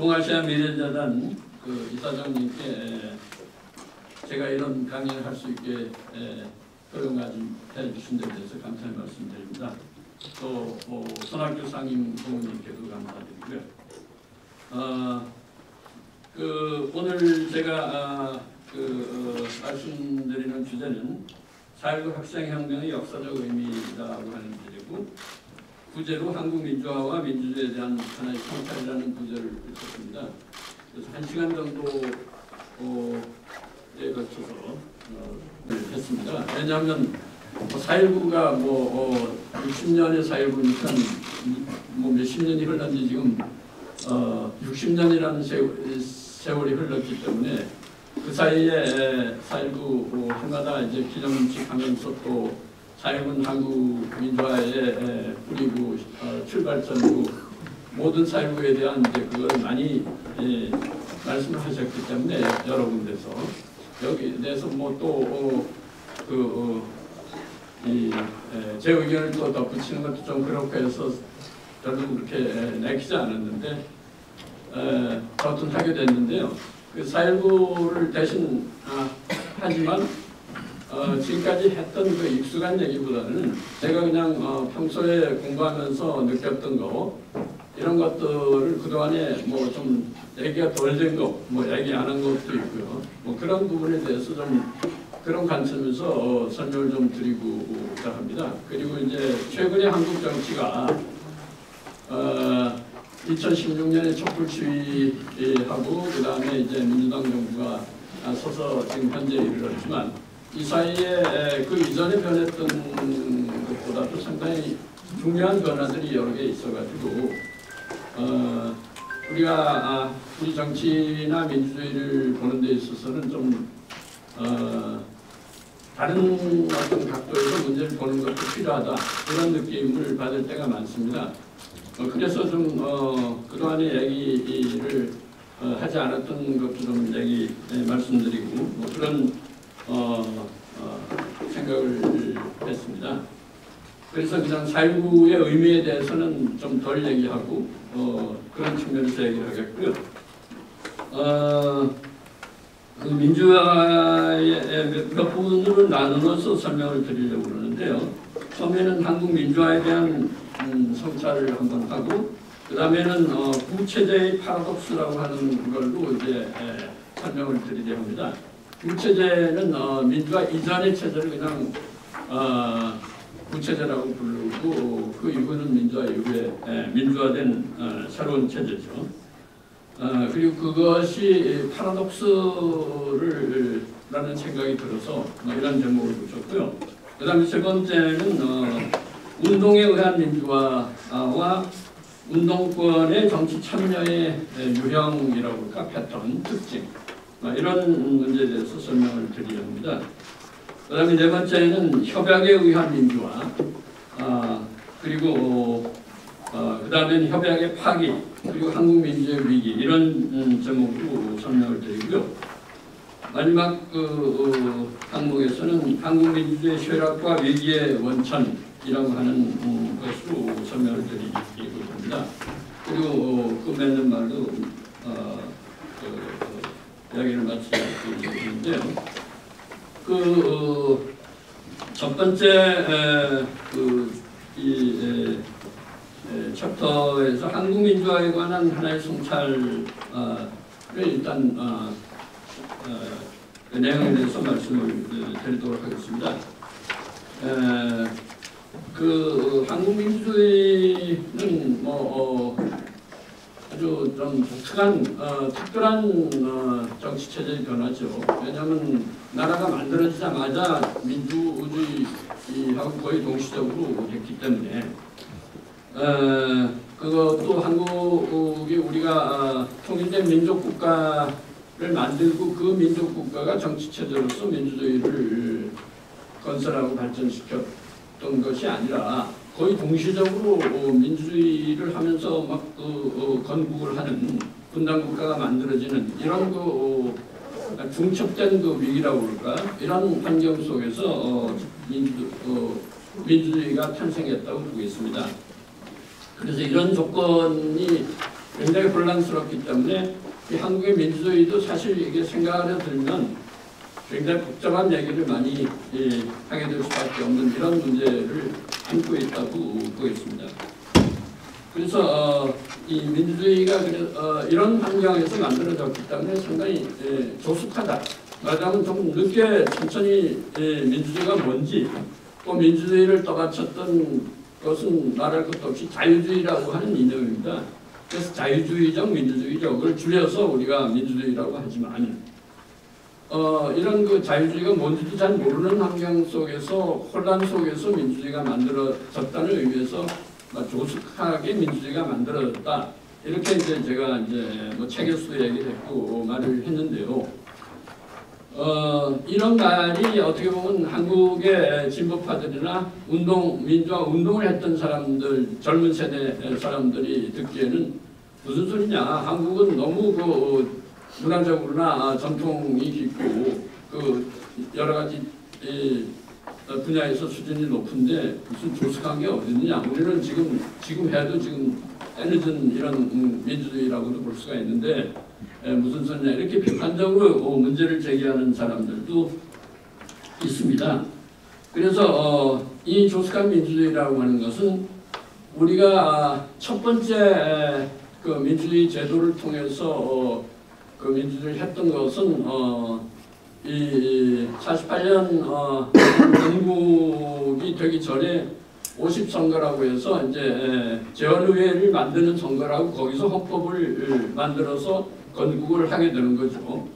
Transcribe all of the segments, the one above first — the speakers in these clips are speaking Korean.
동아시아 미래재단 그 이사장님께 제가 이런 강의를 할 수 있게 허용해 주신 데 대해서 감사의 말씀드립니다. 또 손학규 상임 부모님께도 감사드리고요. 오늘 제가 말씀드리는 주제는 4.19 학생혁명의 역사적 의미라고 하는 주제고, 부제로 한국 민주화와 민주주의에 대한 하나의 성찰이라는 부제를 썼습니다. 그래서 1시간 정도에 걸쳐서 했습니다. 왜냐하면 4.19가 60년의 4.19니까 몇십 년이 흘렀는지 지금 60년이라는 세월이 흘렀기 때문에 그 사이에 4.19 해마다 이제 기념식 하면서 또 4.19는 한국 민주화의 뿌리고 출발점이고 모든 4.19에 대한 이제 그걸 많이 말씀을 하셨기 때문에 여러 군데서 여기 대해서 제 의견을 또 덧붙이는 것도 좀 그렇고 해서 별로 그렇게 내키지 않았는데 저도 하게 됐는데요. 그 4.19를 대신 하지만 지금까지 했던 그 익숙한 얘기보다는 제가 그냥 평소에 공부하면서 느꼈던 거 이런 것들을 그동안에 좀 얘기가 덜 된 거, 얘기 안 한 것도 있고요. 그런 부분에 대해서 좀 그런 관점에서 설명을 좀 드리고자 합니다. 그리고 이제 최근에 한국 정치가 2016년에 촛불 시위하고 그 다음에 이제 민주당 정부가 서서 지금 현재 이르렀지만 이 사이에 그 이전에 변했던 것보다도 상당히 중요한 변화들이 여러 개 있어가지고 우리가 우리 정치나 민주주의를 보는 데 있어서는 좀 다른 어떤 각도에서 문제를 보는 것도 필요하다 이런 느낌을 받을 때가 많습니다. 그래서 좀 그동안의 얘기를 하지 않았던 것도 좀 말씀드리고 그런 생각을 했습니다. 그래서 그냥 4.19의 의미에 대해서는 좀 덜 얘기하고 그런 측면에서 얘기를 하겠고요. 그 민주화의 몇 부분으로 나누어서 설명을 드리려고 그러는데요. 처음에는 한국 민주화에 대한 성찰을 한번 하고, 그 다음에는 구체제의 파라독스라고 하는 걸로 이제 설명을 드리려 합니다. 구체제는 민주화 이전의 체제를 그냥 구체제라고 부르고, 그 이후는 민주화 이후에 민주화된 새로운 체제죠. 그리고 그것이 파라독스를 라는 생각이 들어서 이런 제목을 붙였고요. 그 다음에 세 번째는 운동에 의한 민주화와 운동권의 정치 참여의 유형이라고 할까, 패턴, 특징 이런 문제에 대해서 설명을 드리려 합니다. 그 다음에 네 번째는 협약에 의한 민주화, 그리고 그 다음에는 협약의 파기, 그리고 한국 민주의 위기 이런 제목으로 설명을 드리고요. 마지막 항목에서는 한국 민주주의 쇠락과 위기의 원천이라고 하는 것으로 설명을 드리고 있습니다. 그리고 그 맺는 말로 이야기를 마치고 있는데요. 첫 번째 챕터에서 한국 민주화에 관한 하나의 성찰을 일단 그 내용에 대해서 말씀을 드리도록 하겠습니다. 한국 민주주의는 아주 좀 특별한 정치 체제의 변화죠. 왜냐하면 나라가 만들어지자마자 민주주의하고 거의 동시적으로 됐기 때문에 그것도 한국이 우리가 통일된 민족국가를 만들고 그 민족국가가 정치체제로서 민주주의를 건설하고 발전시켰던 것이 아니라 거의 동시적으로 민주주의를 하면서 막 건국을 하는 분단국가가 만들어지는 이런 중첩된 위기라고 그럴까, 이런 환경 속에서 민주주의가 탄생했다고 보겠습니다. 그래서 이런 조건이 굉장히 혼란스럽기 때문에 이 한국의 민주주의도 사실 이게 생각을 들면 굉장히 복잡한 얘기를 많이 하게 될 수밖에 없는 이런 문제를 안고 있다고 보겠습니다. 그래서 이 민주주의가 이런 환경에서 만들어졌기 때문에 상당히 조숙하다. 말하자면 좀 늦게 천천히 민주주의가 뭔지, 또 민주주의를 떠받쳤던 것은 말할 것도 없이 자유주의라고 하는 이념입니다. 그래서 자유주의적, 민주주의적, 그걸 줄여서 우리가 민주주의라고 하지만 이런 그 자유주의가 뭔지도 잘 모르는 환경 속에서 혼란 속에서 민주주의가 만들어졌다는 의미에서 조숙하게 민주주의가 만들어졌다. 이렇게 이제 제가 이제 뭐 책에서도 얘기를 했고 말을 했는데요. 이런 말이 어떻게 보면 한국의 진보파들이나 민주화 운동을 했던 사람들, 젊은 세대 사람들이 듣기에는 무슨 소리냐? 한국은 너무 그 문화적으로나 전통이 깊고 그 여러 가지 분야에서 수준이 높은데 무슨 조숙한 게 어딨느냐? 우리는 지금 해도 지금 에너진 이런 민주주의라고도 볼 수가 있는데 무슨 소리냐? 이렇게 비판적으로 문제를 제기하는 사람들도 있습니다. 그래서 이 조숙한 민주주의라고 하는 것은 우리가 첫 번째 그 민주주의 제도를 통해서 그 민주주의를 했던 것은 이 48년 건국이 되기 전에 50선거라고 해서 이제 재헌의회를 만드는 선거라고 거기서 헌법을 만들어서 건국을 하게 되는 거죠.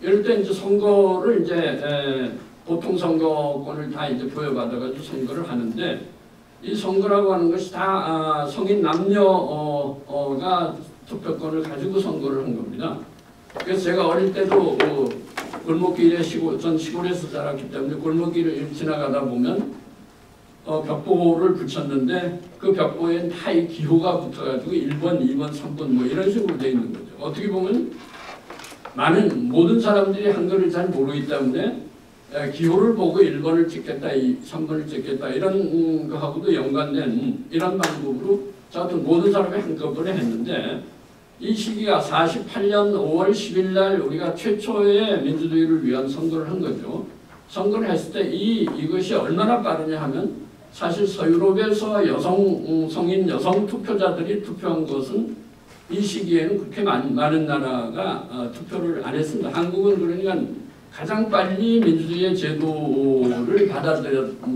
이럴 때 이제 선거를 이제 보통 선거권을 다 이제 부여받아가지고 선거를 하는데 이 선거라고 하는 것이 다 성인 남녀가 투표권을 가지고 선거를 한 겁니다. 그래서 제가 어릴 때도 골목길에 전 시골에서 자랐기 때문에 골목길을 지나가다 보면 벽보를 붙였는데 그 벽보에는 다 이 기호가 붙어가지고 1번, 2번, 3번 뭐 이런 식으로 되어 있는 거죠. 어떻게 보면 모든 사람들이 한글을 잘 모르기 때문에 기호를 보고 1번을 찍겠다, 3번을 찍겠다 이런 거하고도 연관된 이런 방법으로 저같은 모든 사람이 한꺼번에 했는데 이 시기가 48년 5월 10일 날 우리가 최초의 민주주의를 위한 선거를 한 거죠. 선거를 했을 때 이것이 얼마나 빠르냐 하면 사실 서유럽에서 성인 여성 투표자들이 투표한 것은 이 시기에는 그렇게 많은 나라가 투표를 안 했습니다. 한국은 그러니까 가장 빨리 민주주의 제도를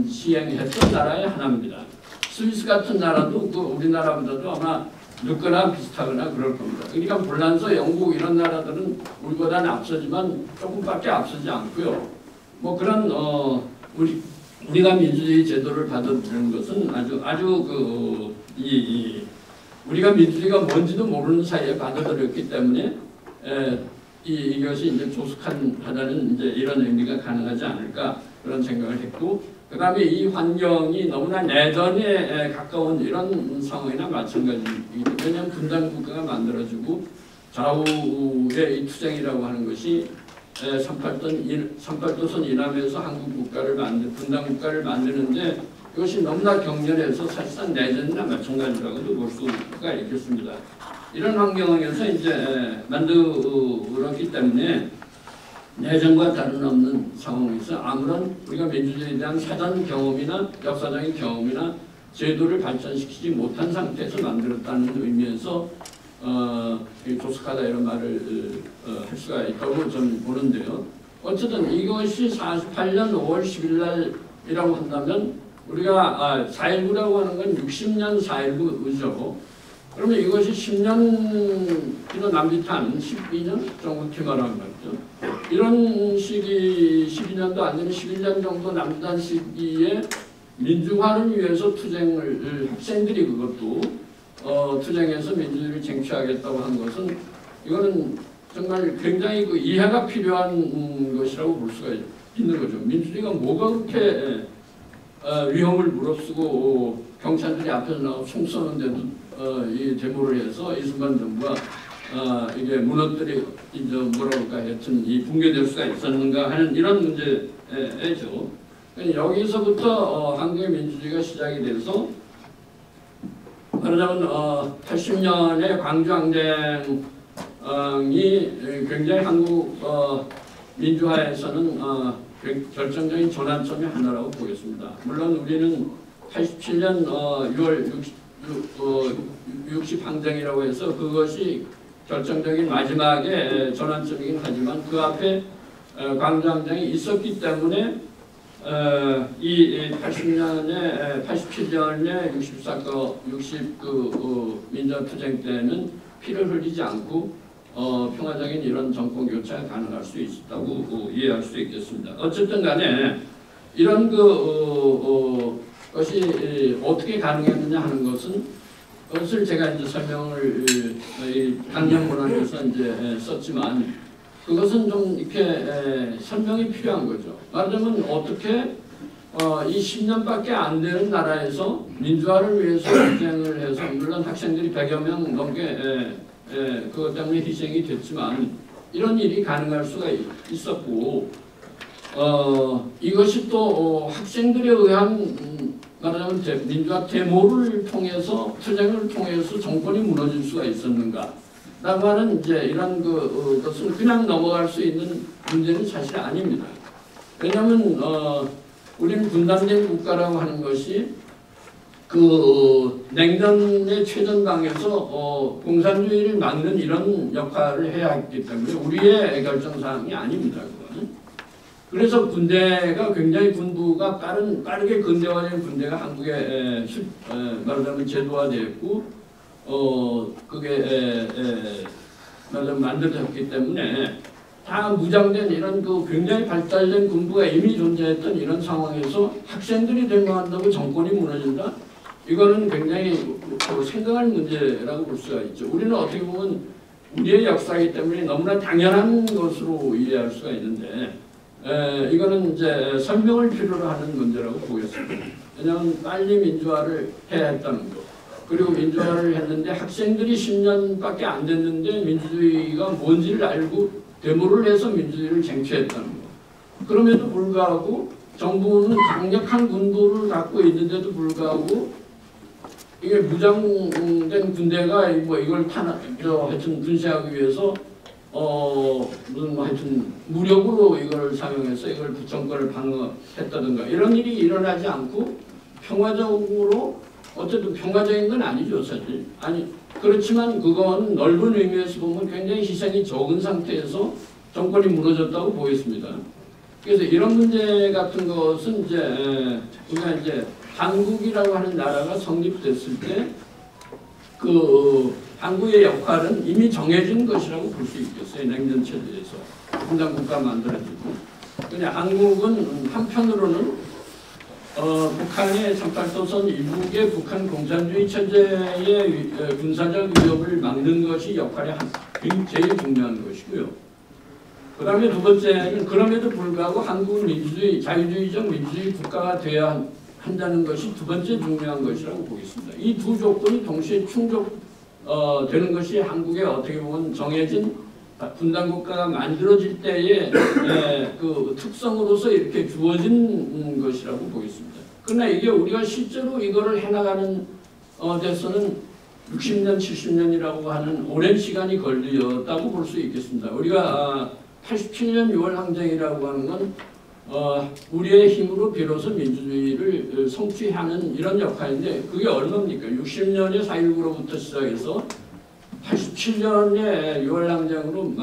시행했던 나라의 하나입니다. 스위스 같은 나라도 우리나라보다도 아마 늦거나 비슷하거나 그럴 겁니다. 그러니까 불란서, 영국 이런 나라들은 우리보다는 앞서지만 조금밖에 앞서지 않고요. 뭐 그런 우리가 민주주의 제도를 받아들이는 것은 아주 우리가 민주주의가 뭔지도 모르는 사이에 받아들였기 때문에 이것이 이제 조숙하다는 이제 이런 의미가 가능하지 않을까 그런 생각을 했고, 그 다음에 이 환경이 너무나 내전에 가까운 이런 상황이나 마찬가지이기 때문에 왜냐하면 분단 국가가 만들어지고 좌우의 이 투쟁이라고 하는 것이 38도선 이남에서 한국 국가를 분단 국가를 만드는데 이것이 너무나 격렬해서 사실상 내전이나 마찬가지라고도 볼 수가 있겠습니다. 이런 환경에서 이제 만들었기 때문에 내전과 다름없는 상황에서 아무런 우리가 민주주의에 대한 사전 경험이나 역사적인 경험이나 제도를 발전시키지 못한 상태에서 만들었다는 의미에서 조숙하다 이런 말을 할 수가 있다고 저는 보는데요. 어쨌든 이것이 48년 5월 10일 날이라고 한다면 우리가 4.19라고 하는 건 60년 4.19죠. 그러면 이것이 10년이나 남짓한 12년 정확히 말하면 말이죠. 이런 시기 12년도 안 되는 11년 정도 남짓한 시기에 민주화를 위해서 투쟁을 학생들이 그것도 투쟁해서 민주주의를 쟁취하겠다고 한 것은 이거는 정말 굉장히 이해가 필요한 것이라고 볼 수가 있는 거죠. 민주주의가 뭐가 그렇게 위험을 무릅쓰고 경찰들이 앞에서 나와 총 쏘는데도 이 데모를 해서 이승만 정부가 이게 무너뜨리 이제 뭐랄까 하여튼 이 붕괴될 수가 있었는가 하는 이런 문제죠. 여기서부터 한국의 민주주의가 시작이 돼서 말하자면 80년의 광주항쟁이 굉장히 한국 민주화에서는 결정적인 전환점의 하나라고 보겠습니다. 물론 우리는 87년 6월 60 항쟁이라고 해서 그것이 결정적인 마지막의 전환점이긴 하지만 그 앞에 광주항쟁이 있었기 때문에 이 87년에 60 민주투쟁 때는 피를 흘리지 않고 평화적인 이런 정권 교체가 가능할 수 있었다고 이해할 수 있겠습니다. 어쨌든 간에 이런 것이 어떻게 가능했느냐 하는 것을 제가 이제 설명을 강령문안에서 이제 썼지만 그것은 좀 이렇게 설명이 필요한 거죠. 말하자면 어떻게 이 10년밖에 안 되는 나라에서 민주화를 위해서 투쟁을 해서 물론 학생들이 100여 명 넘게 그것 때문에 희생이 됐지만 이런 일이 가능할 수가 있었고 이것이 또 학생들에 의한 말하자면 민주화 데모를 통해서 투쟁을 통해서 정권이 무너질 수가 있었는가 라고 하는 이제 이런 것을 그냥 넘어갈 수 있는 문제는 사실 아닙니다. 왜냐하면 우리는 분단된 국가라고 하는 것이 냉전의 최전방에서 공산주의를 막는 이런 역할을 해야 했기 때문에 우리의 결정사항이 아닙니다. 그거는. 그래서 군대가 굉장히 군부가 빠르게 근대화된 군대가 한국에 말하자면 제도화되었고 그게 말하자면 만들어졌기 때문에 다 무장된 이런 굉장히 발달된 군부가 이미 존재했던 이런 상황에서 학생들이 데모한다고 정권이 무너진다? 이거는 굉장히 생각할 문제라고 볼 수가 있죠. 우리는 어떻게 보면 우리의 역사이기 때문에 너무나 당연한 것으로 이해할 수가 있는데 이거는 이제 설명을 필요로 하는 문제라고 보겠습니다. 왜냐하면 빨리 민주화를 해야 했다는 것. 그리고 민주화를 했는데 학생들이 10년밖에 안 됐는데 민주주의가 뭔지를 알고 데모를 해서 민주주의를 쟁취했다는 것. 그럼에도 불구하고 정부는 강력한 군부를 갖고 있는데도 불구하고 이게 무장된 군대가 이걸 하여튼 분쇄하기 위해서 무슨 하여튼 무력으로 이걸 사용해서 이걸 정권을 방어했다든가 이런 일이 일어나지 않고 평화적으로 어쨌든 평화적인 건 아니죠 사실. 그렇지만 그건 넓은 의미에서 보면 굉장히 희생이 적은 상태에서 정권이 무너졌다고 보겠습니다. 그래서 이런 문제 같은 것은 이제 우리가 이제 한국이라고 하는 나라가 성립됐을 때 한국의 역할은 이미 정해진 것이라고 볼 수 있겠어요. 냉전 체제에서 분단국가 만들어지고. 그냥 한국은 한편으로는 북한의 38도선 이북의 북한 공산주의 체제의 군사적 위협을 막는 것이 역할이 제일 중요한 것이고요. 그 다음에 두 번째는 그럼에도 불구하고 한국은 자유주의적 민주주의 국가가 되어야 한다는 것이 두 번째 중요한 것이라고 보겠습니다. 이 두 조건이 동시에 충족되는 것이 한국의 어떻게 보면 정해진 분단국가가 만들어질 때의 그 특성으로서 이렇게 주어진 것이라고 보겠습니다. 그러나 이게 우리가 실제로 이거를 해나가는 데서는 60년, 70년이라고 하는 오랜 시간이 걸렸다고 볼 수 있겠습니다. 우리가 87년 6월 항쟁이라고 하는 건 우리의 힘으로 비로소 민주주의를 성취하는 이런 역할인데 그게 얼마입니까? 60년의 4.19로부터 시작해서 87년에 6월 항쟁으로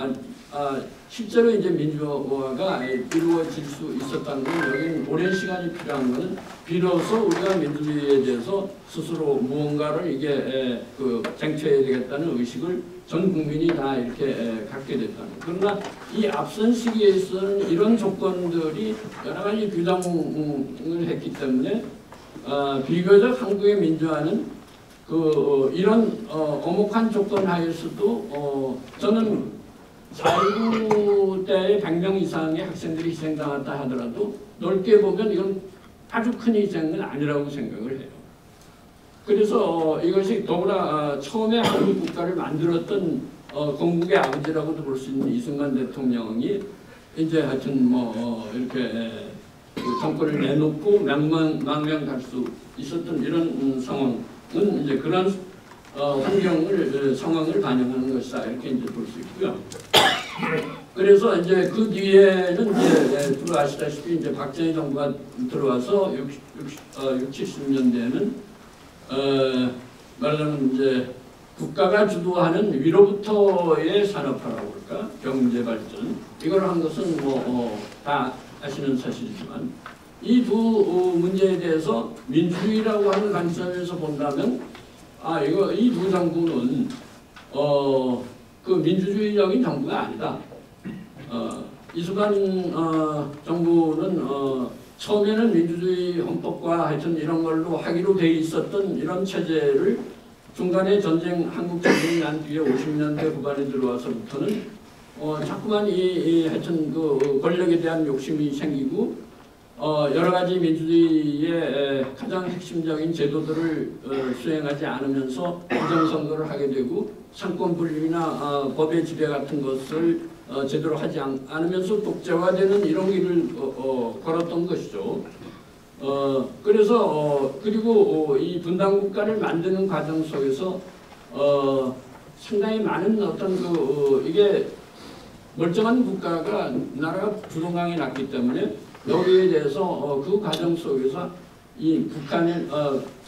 실제로 이제 민주화가 이루어질 수 있었다는 건 여기는 오랜 시간이 필요한 것은 비로소 우리가 민주주의에 대해서 스스로 무언가를 이게 쟁취해야 되겠다는 의식을 전 국민이 다 이렇게 갖게 됐다는. 그러나 이 앞선 시기에서는 이런 조건들이 여러 가지 규정을 했기 때문에 비교적 한국의 민주화는 이런 엄혹한 조건 하에서도 저는 4.19 때에 100명 이상의 학생들이 희생당했다 하더라도 넓게 보면 이건 아주 큰 희생은 아니라고 생각을 해요. 그래서 이것이 더구나 처음에 한국 국가를 만들었던 건국의 아버지라고도 볼 수 있는 이승만 대통령이 이제 하여튼 이렇게 정권을 내놓고 망명 갈 수 있었던 이런 상황은 이제 그런 환경을 상황을 반영하는 것이다 이렇게 이제 볼 수 있고요. 그래서 이제 그 뒤에는 이제 두 아시다시피 이제 박정희 정부가 들어와서 70년대에는 말하자면 이제 국가가 주도하는 위로부터의 산업화라고 할까 경제 발전 이걸 한 것은 다 아시는 사실이지만 이 두 문제에 대해서 민주주의라고 하는 관점에서 본다면 이 두 정부는 그 민주주의적인 정부가 아니다. 이승만 정부는 처음에는 민주주의 헌법과 하여튼 이런 걸로 하기로 돼 있었던 이런 체제를 중간에 한국 전쟁이 난 뒤에 50년대 후반에 들어와서부터는 자꾸만 하여튼 그 권력에 대한 욕심이 생기고 여러 가지 민주주의의 가장 핵심적인 제도들을 수행하지 않으면서 부정선거를 하게 되고 상권 분립이나 법의 지배 같은 것을 제대로 하지 않으면서 독재화되는 이런 길을 걸었던 것이죠. 그래서 그리고 이 분단국가를 만드는 과정 속에서 상당히 많은 어떤 이게 멀쩡한 국가가 나라가 부동강이 났기 때문에 여기에 대해서 그 과정 속에서 이 북한의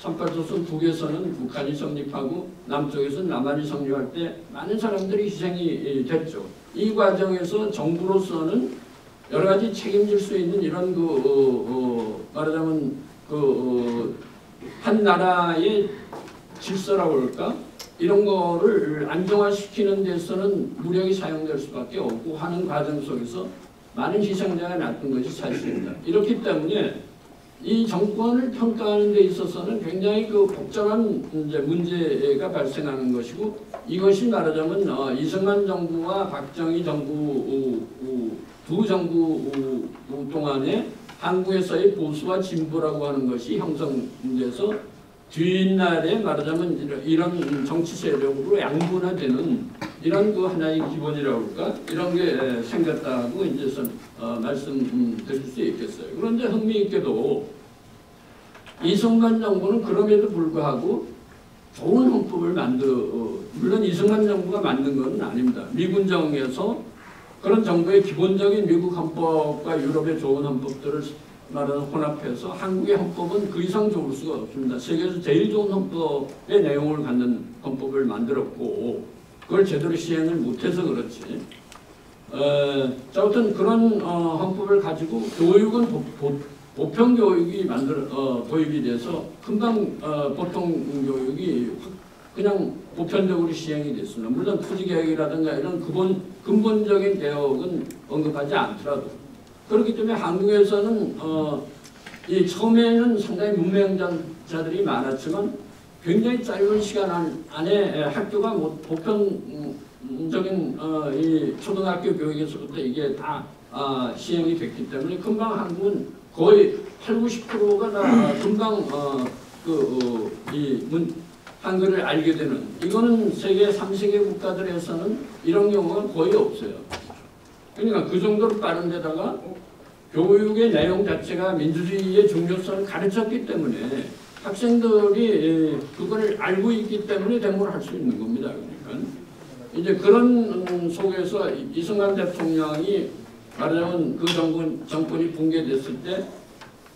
38조선 북에서는 북한이 성립하고 남쪽에서는 남한이 성립할 때 많은 사람들이 희생이 됐죠. 이 과정에서 정부로서는 여러 가지 책임질 수 있는 이런 말하자면 한 나라의 질서라고 할까 이런 거를 안정화시키는 데서는 무력이 사용될 수밖에 없고 하는 과정 속에서 많은 희생자가 났던 것이 사실입니다. 이렇기 때문에 이 정권을 평가하는 데 있어서는 굉장히 복잡한 문제가 발생하는 것이고 이것이 말하자면 이승만 정부와 박정희 정부 두 정부 동안에 한국에서의 보수와 진보라고 하는 것이 형성돼서 뒷날에 말하자면 이런 정치 세력으로 양분화되는 이런 하나의 기본이라고 할까 이런 게 생겼다고 이제 말씀드릴 수 있겠어요. 그런데 흥미있게도 이승만 정부는 그럼에도 불구하고 좋은 헌법을 물론 이승만 정부가 만든 건 아닙니다. 미군정에서 그런 정부의 기본적인 미국 헌법과 유럽의 좋은 헌법들을 말하는 혼합해서 한국의 헌법은 그 이상 좋을 수가 없습니다. 세계에서 제일 좋은 헌법의 내용을 갖는 헌법을 만들었고 그걸 제대로 시행을 못해서 그렇지. 아무튼 그런 헌법을 가지고 교육은 보편 교육이 도입이 돼서 금방 보통 교육이 그냥 보편적으로 시행이 됐습니다. 물론 토지개혁이라든가 이런 근본적인 개혁은 언급하지 않더라도 그렇기 때문에 한국에서는 처음에는 상당히 문맹자들이 많았지만 굉장히 짧은 시간 안에 학교가 보편적인 이 초등학교 교육에서부터 이게 다 시행이 됐기 때문에 금방 한국은 거의 80~90%가 다 금방 한글을 알게 되는 이거는 세계 3세계 국가들에서는 이런 경우가 거의 없어요. 그러니까 그 정도로 빠른 데다가 교육의 내용 자체가 민주주의의 중요성을 가르쳤기 때문에 학생들이 그걸 알고 있기 때문에 데모를 할 수 있는 겁니다. 그러니까 이제 그런 속에서 이승만 대통령이 말하자면 그 정권이 붕괴됐을 때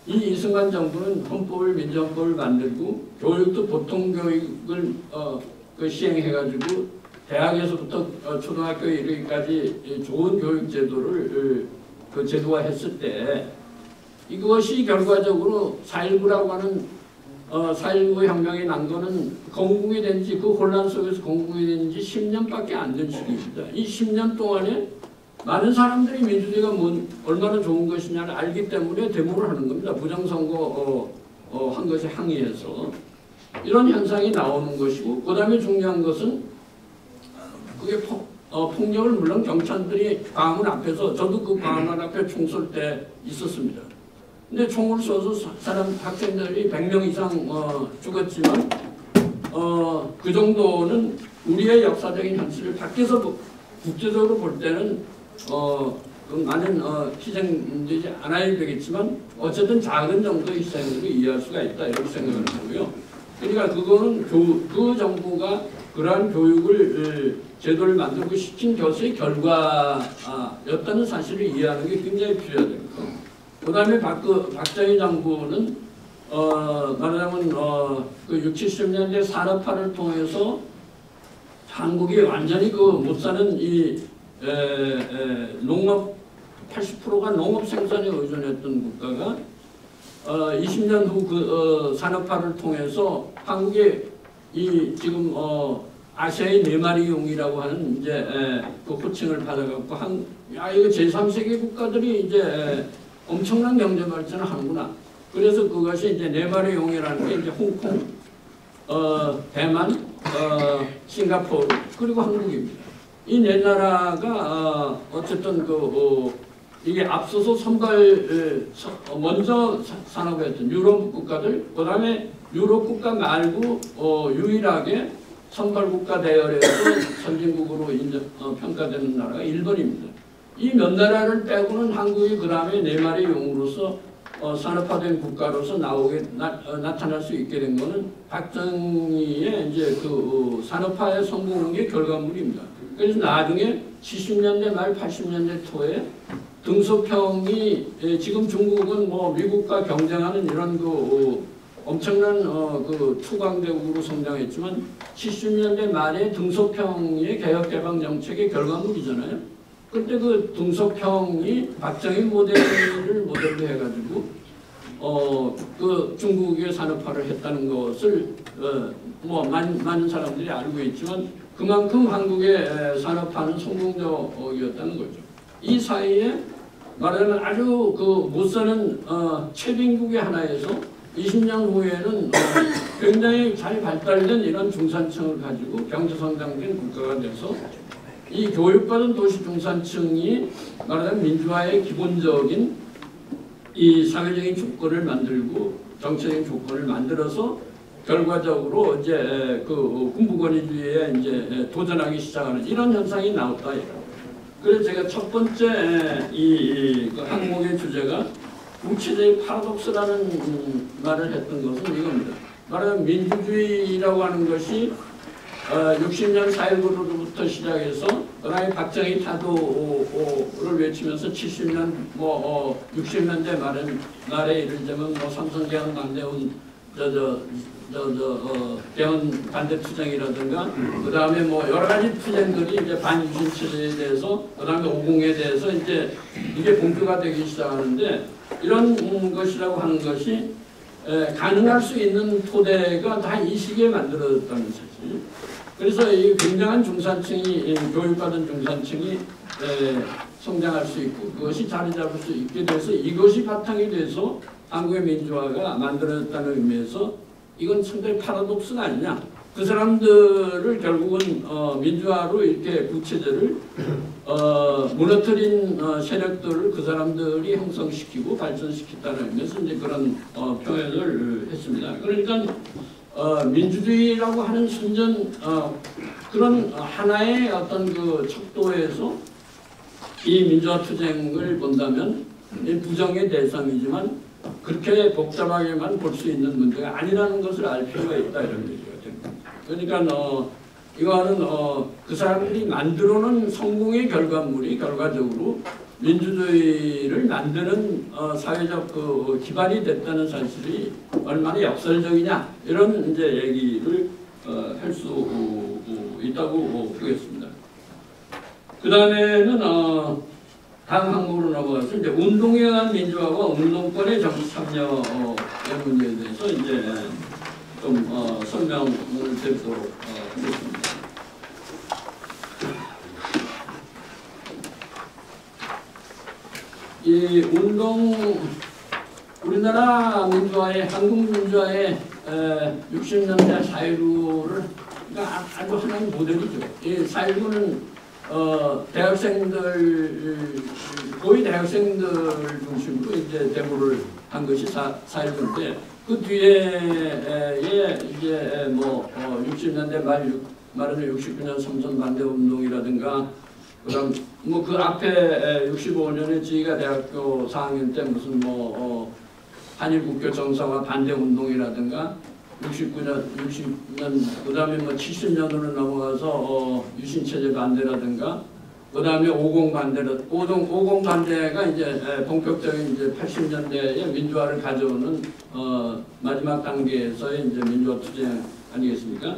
이 이승만 정부는 민주헌법을 만들고 교육도 보통 교육을 시행해가지고 대학에서부터 초등학교 이르기까지 좋은 교육 제도를 제도화했을 때 이것이 결과적으로 4.19라고 하는 4.19 혁명이 난 거는 건국이 된 지 그 혼란 속에서 건국이 된 지 10년밖에 안 된 시기입니다. 이 10년 동안에 많은 사람들이 민주주의가 얼마나 좋은 것이냐를 알기 때문에 데모를 하는 겁니다. 부정선거 한 것에 항의해서 이런 현상이 나오는 것이고 그 다음에 중요한 것은 그게 폭력을 물론 경찰들이 광화문 앞에서 저도 그 광화문 앞에 총 쏠 때 있었습니다. 근데 총을 쏘서 학생들이 100명 이상 죽었지만 그 정도는 우리의 역사적인 현실을 밖에서 국제적으로 볼 때는 많은 희생되지 않아야 되겠지만 어쨌든 작은 정도의 희생으로 이해할 수가 있다 이렇게 생각을 하고요. 그러니까 그거는 그 정부가 그러한 교육을 제도를 만들고 시킨 것의 결과였다는 사실을 이해하는 게 굉장히 필요하다. 그 다음에 박정희 정부는 말하자면 그 60, 70년대 산업화를 통해서 한국이 완전히 그 못 사는 이 농업 80%가 농업 생산에 의존했던 국가가 20년 후 그 산업화를 통해서 한국의 이 지금 아시아의 4마리용이라고 하는 이제 그 호칭을 받아갖고 이거 제3세계 국가들이 이제 엄청난 경제 발전을 하는구나. 그래서 그것이 이제 4마리용이라는 게 이제 홍콩, 대만, 싱가포르 그리고 한국입니다. 이 네 나라가 어쨌든 이게 앞서서 먼저 산업했던 유럽 국가들, 그 다음에 유럽 국가 말고 유일하게 선발 국가 대열에서 선진국으로 평가되는 나라가 일본입니다. 이 몇 나라를 빼고는 한국이 그 다음에 4마리 용으로서 산업화된 국가로서 나타날 수 있게 된 것은 박정희의 이제 그 산업화에 성공한 게 결과물입니다. 그래서 나중에 70년대 말 80년대 초에 등소평이 지금 중국은 뭐 미국과 경쟁하는 이런 엄청난 그 초강대국으로 성장했지만 70년대 말에 등소평의 개혁개방 정책의 결과물이잖아요. 그때 그 등소평이 박정희 모델로 해가지고 그 중국의 산업화를 했다는 것을 뭐 많은 사람들이 알고 있지만 그만큼 한국의 산업화는 성공적이었다는 거죠. 이 사이에 말하자면 아주 그 못 사는 최빈국의 하나에서 20년 후에는 굉장히 잘 발달된 이런 중산층을 가지고 경제성장된 국가가 돼서 이 교육받은 도시 중산층이 말하자면 민주화의 기본적인 이 사회적인 조건을 만들고 정치적인 조건을 만들어서 결과적으로 이제 그 군부권위주의에 이제 도전하기 시작하는 이런 현상이 나왔다. 그래서 제가 첫 번째 그 항목의 주제가 우체제의 파라독스라는 말을 했던 것은 이겁니다. 말하자면 민주주의라고 하는 것이 60년 4.19로부터 시작해서 그다음에 박정희 타도를 외치면서 70년 60년대 말에 이르자면 삼성개헌 반대운 개헌 반대 투쟁이라든가 그 다음에 여러 가지 투쟁들이 이제 반유신 체제에 대해서 그 다음에 오공에 대해서 이제 이게 본격화 되기 시작하는데 이런 것이라고 하는 것이 가능할 수 있는 토대가 다 이 시기에 만들어졌다는 사실. 그래서 이 굉장한 중산층이 교육받은 중산층이 성장할 수 있고 그것이 자리 잡을 수 있게 돼서 이것이 바탕이 돼서 한국의 민주화가 만들어졌다는 의미에서 이건 상당히 파라독스가 아니냐. 그 사람들을 결국은 민주화로 이렇게 부체제를 무너뜨린 세력들을 그 사람들이 형성시키고 발전시켰다는 의미에서 이제 그런 표현을 했습니다. 그러니까 민주주의라고 하는 순전 그런 하나의 어떤 그 척도에서 이 민주화 투쟁을 본다면 부정의 대상이지만 그렇게 복잡하게만 볼 수 있는 문제가 아니라는 것을 알 필요가 있다 이런 얘기가 됩니다. 그러니까 이거는 그 사람들이 만들어놓은 성공의 결과물이 결과적으로 민주주의를 만드는 사회적 그 기반이 됐다는 사실이 얼마나 역설적이냐 이런 이제 얘기를 할 수 있다고 보겠습니다. 그 다음에는 다음 항목으로 넘어가서 이제 운동에 의한 민주화와 운동권의 정치 참여의 문제에 대해서 이제 좀 설명을 드리도록 하겠습니다. 이 운동 우리나라 민주화의 한국 민주화의 60년대 4.19를 아주 하나의 모델이죠. 이 4.19는 대학생들 고위 대학생들 중심으로 이제 데모를 한 것이 4.19인데 그 뒤에 이제 60년대 말에는 69년 삼선 반대 운동이라든가 그다음 그 앞에 65년에 저희가 대학교 4학년 때 무슨 한일 국교 정상화 반대 운동이라든가 69년, 60년, 그 다음에 뭐 70년으로 넘어가서 유신체제 반대라든가, 그 다음에 50 반대라, 50 반대가 이제 본격적인 이제 80년대의 민주화를 가져오는 마지막 단계에서의 이제 민주화 투쟁 아니겠습니까?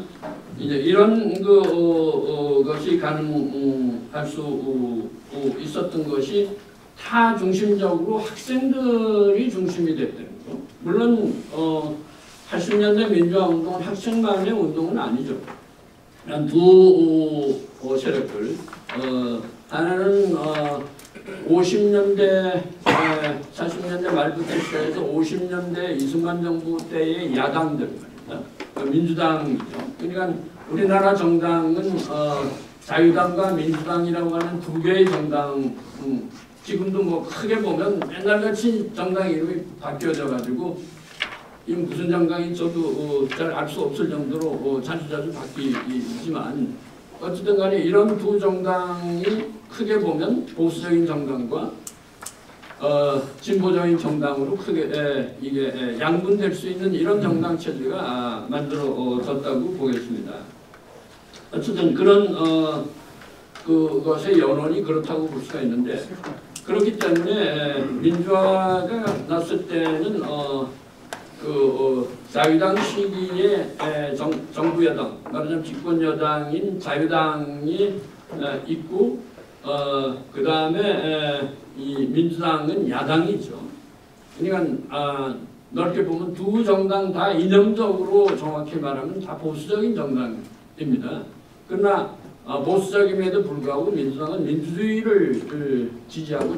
이제 이런 것이 가능할 수 있었던 것이 타 중심적으로 학생들이 중심이 됐다는 거. 물론 80년대 민주화 운동은 학생만의 운동은 아니죠. 두 세력들, 하나는 50년대, 40년대 말부터 시작해서 50년대 이승만 정부 때의 야당들 말입니다. 민주당이죠. 그러니까 우리나라 정당은 자유당과 민주당이라고 하는 두 개의 정당, 지금도 뭐 크게 보면 맨날같이 정당 이름이 바뀌어져 가지고 이 무슨 정당이 저도 잘 알 수 없을 정도로 자주자주 바뀌지만 어쨌든 간에 이런 두 정당이 크게 보면 보수적인 정당과 진보적인 정당으로 크게 이게 양분될 수 있는 이런 정당 체제가 만들어졌다고 보겠습니다. 어쨌든 그런 그것의 연원이 그렇다고 볼 수가 있는데, 그렇기 때문에 민주화가 났을 때는 자유당 시기에 정부 여당, 말하자면 집권 여당인 자유당이 있고, 그 다음에 이 민주당은 야당이죠. 그러니까 넓게 보면 두 정당 다 이념적으로 정확히 말하면 다 보수적인 정당입니다. 그러나 보수적임에도 불구하고 민주당은 민주주의를 지지하고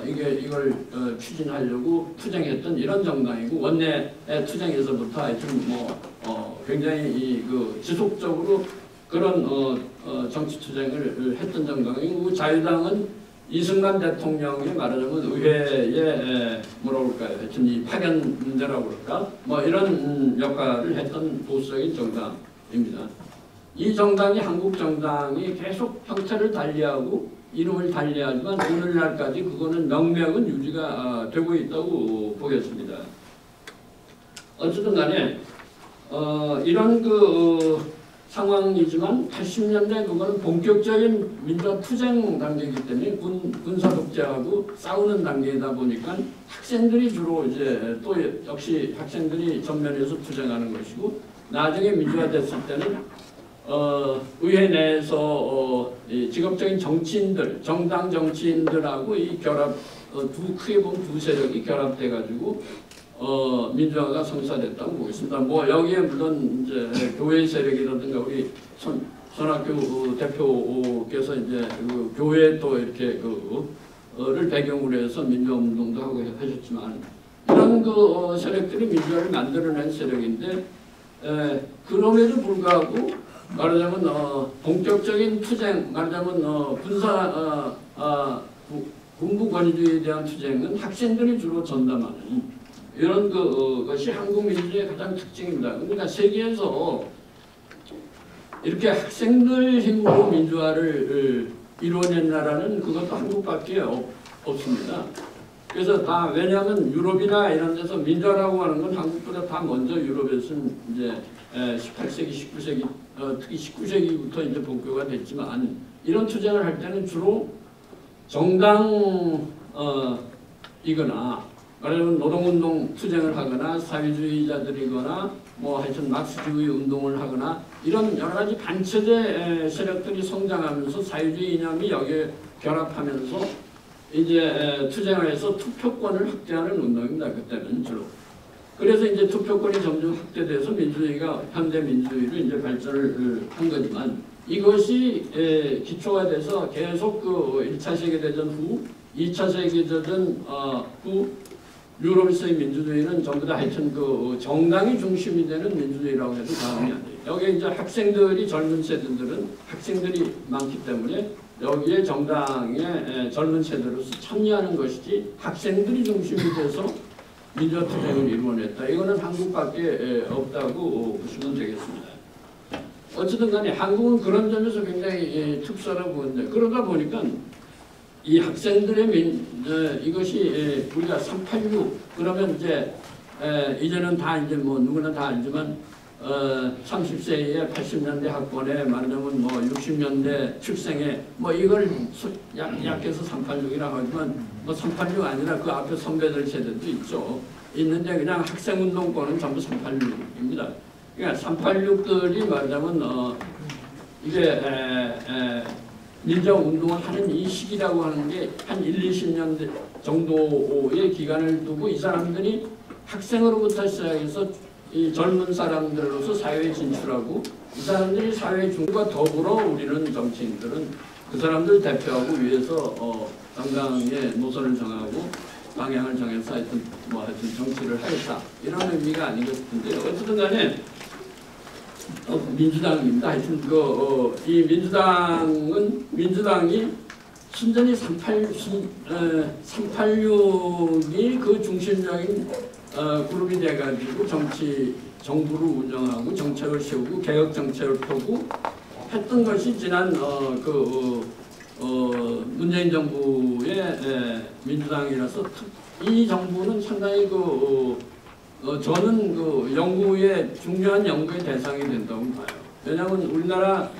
이걸 추진하려고 투쟁했던 이런 정당이고, 원내 투쟁에서부터 하여튼 굉장히 지속적으로 그런 정치 투쟁을 했던 정당이고, 자유당은 이승만 대통령이 말하자면 의회에 뭐라고 그럴까요? 하여튼 이 파견 문제라고 그럴까? 뭐 이런 역할을 했던 보수적인 정당입니다. 이 정당이 한국 정당이 계속 형태를 달리하고 이름을 달리하지만 오늘날까지 그거는 명맥은 유지가 되고 있다고 보겠습니다. 어쨌든 간에 이런 상황이지만 80년대 그거는 본격적인 민주화 투쟁 단계이기 때문에 군사 독재하고 싸우는 단계이다 보니까 학생들이 주로 이제 또 역시 학생들이 전면에서 투쟁하는 것이고, 나중에 민주화됐을 때는 의회 내에서 직업적인 정치인들, 정당 정치인들하고 이 결합, 크게 보면 두 세력이 결합돼 가지고 민주화가 성사됐다고 보겠습니다. 뭐 여기에 물론 이제 교회 세력이라든가 우리 손학규 대표께서 이제 교회 또 이렇게 를 배경으로 해서 민주화 운동도 하고 하셨지만, 이런 세력들이 민주화를 만들어낸 세력인데, 그럼에도 불구하고 말하자면 본격적인 투쟁, 말하자면 군부 권위주의에 대한 투쟁은 학생들이 주로 전담하는 이런 것이 한국 민주주의의 가장 특징입니다. 그러니까 세계에서 이렇게 학생들 힘으로 민주화를 이루어낸 나라는 그것도 한국밖에 없습니다. 그래서 다 왜냐하면 유럽이나 이런 데서 민주화라고 하는 건 한국보다 다 먼저 유럽에서는 이제 18세기, 19세기, 특히 19세기부터 이제 본교가 됐지만, 이런 투쟁을 할 때는 주로 정당이거나 말하자면 노동운동 투쟁을 하거나 사회주의자들이거나 뭐 하여튼 막스주의 운동을 하거나 이런 여러 가지 반체제 세력들이 성장하면서 사회주의 이념이 여기에 결합하면서 이제 투쟁을 해서 투표권을 확대하는 운동입니다. 그때는 주로. 그래서 이제 투표권이 점점 확대돼서 민주주의가 현대 민주주의로 이제 발전을 한 거지만, 이것이 기초가 돼서 계속 1차 세계대전 후, 2차 세계대전 후 유럽에서의 민주주의는 전부 다 하여튼 정당이 중심이 되는 민주주의라고 해도 과언이 안 돼요. 여기 이제 학생들이, 젊은 세대들은 학생들이 많기 때문에 여기에 정당의 젊은 세대로서 참여하는 것이지, 학생들이 중심이 돼서 민주화 투쟁을 이루어냈다. 이거는 한국밖에 없다고 보시면 되겠습니다. 어쨌든 간에 한국은 그런 점에서 굉장히 특수하다고 보는데, 그러다 보니까 이 학생들의 이것이 우리가 386 그러면 이제 이제는 다 이제 뭐 누구나 다 알지만 30세에 80년대 학번에 말하자면 뭐 60년대 출생에 뭐 이걸 약해서 386이라고 하지만 뭐 386 아니라 그 앞에 선배들 세대도 있죠. 있는데 그냥 학생운동권은 전부 386입니다. 그러니까 386들이 말하자면 이게 민주운동을 하는 이 시기라고 하는 게 한 20년 정도의 기간을 두고 이 사람들이 학생으로부터 시작해서 이 젊은 사람들로서 사회에 진출하고 이 사람들이 사회 중과 더불어 우리는 정치인들은 그 사람들 대표하고 위해서 정당의 노선을 정하고 방향을 정해서 하여튼 정치를 하겠다 이런 의미가 아닌가 싶은데요. 어쨌든 간에 민주당입니다. 하여튼 이 민주당이 순전히 386이 그 중심적인 그룹이 돼가지고 정부를 운영하고 정책을 세우고 개혁 정책을 펴고 했던 것이 지난 문재인 정부의 민주당이라서 이 정부는 상당히 저는 중요한 연구의 대상이 된다고 봐요. 왜냐하면 우리나라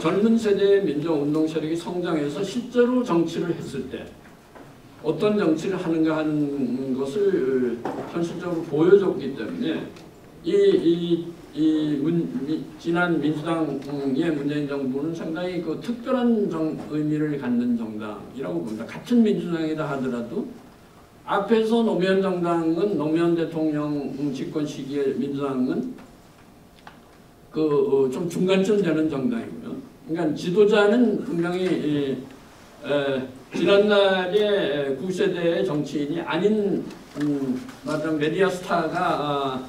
젊은 세대의 민주운동 세력이 성장해서 실제로 정치를 했을 때 어떤 정치를 하는가 하는 것을 현실적으로 보여줬기 때문에 지난 민주당의 문재인 정부는 상당히 특별한 의미를 갖는 정당이라고 봅니다. 같은 민주당이다 하더라도 앞에서 노무현 정당은 노무현 대통령 집권 시기에 민주당은 좀 중간쯤 되는 정당이고요. 그러니까 지도자는 분명히 지난날의 9세대의 정치인이 아닌 말하자면 메디아 스타가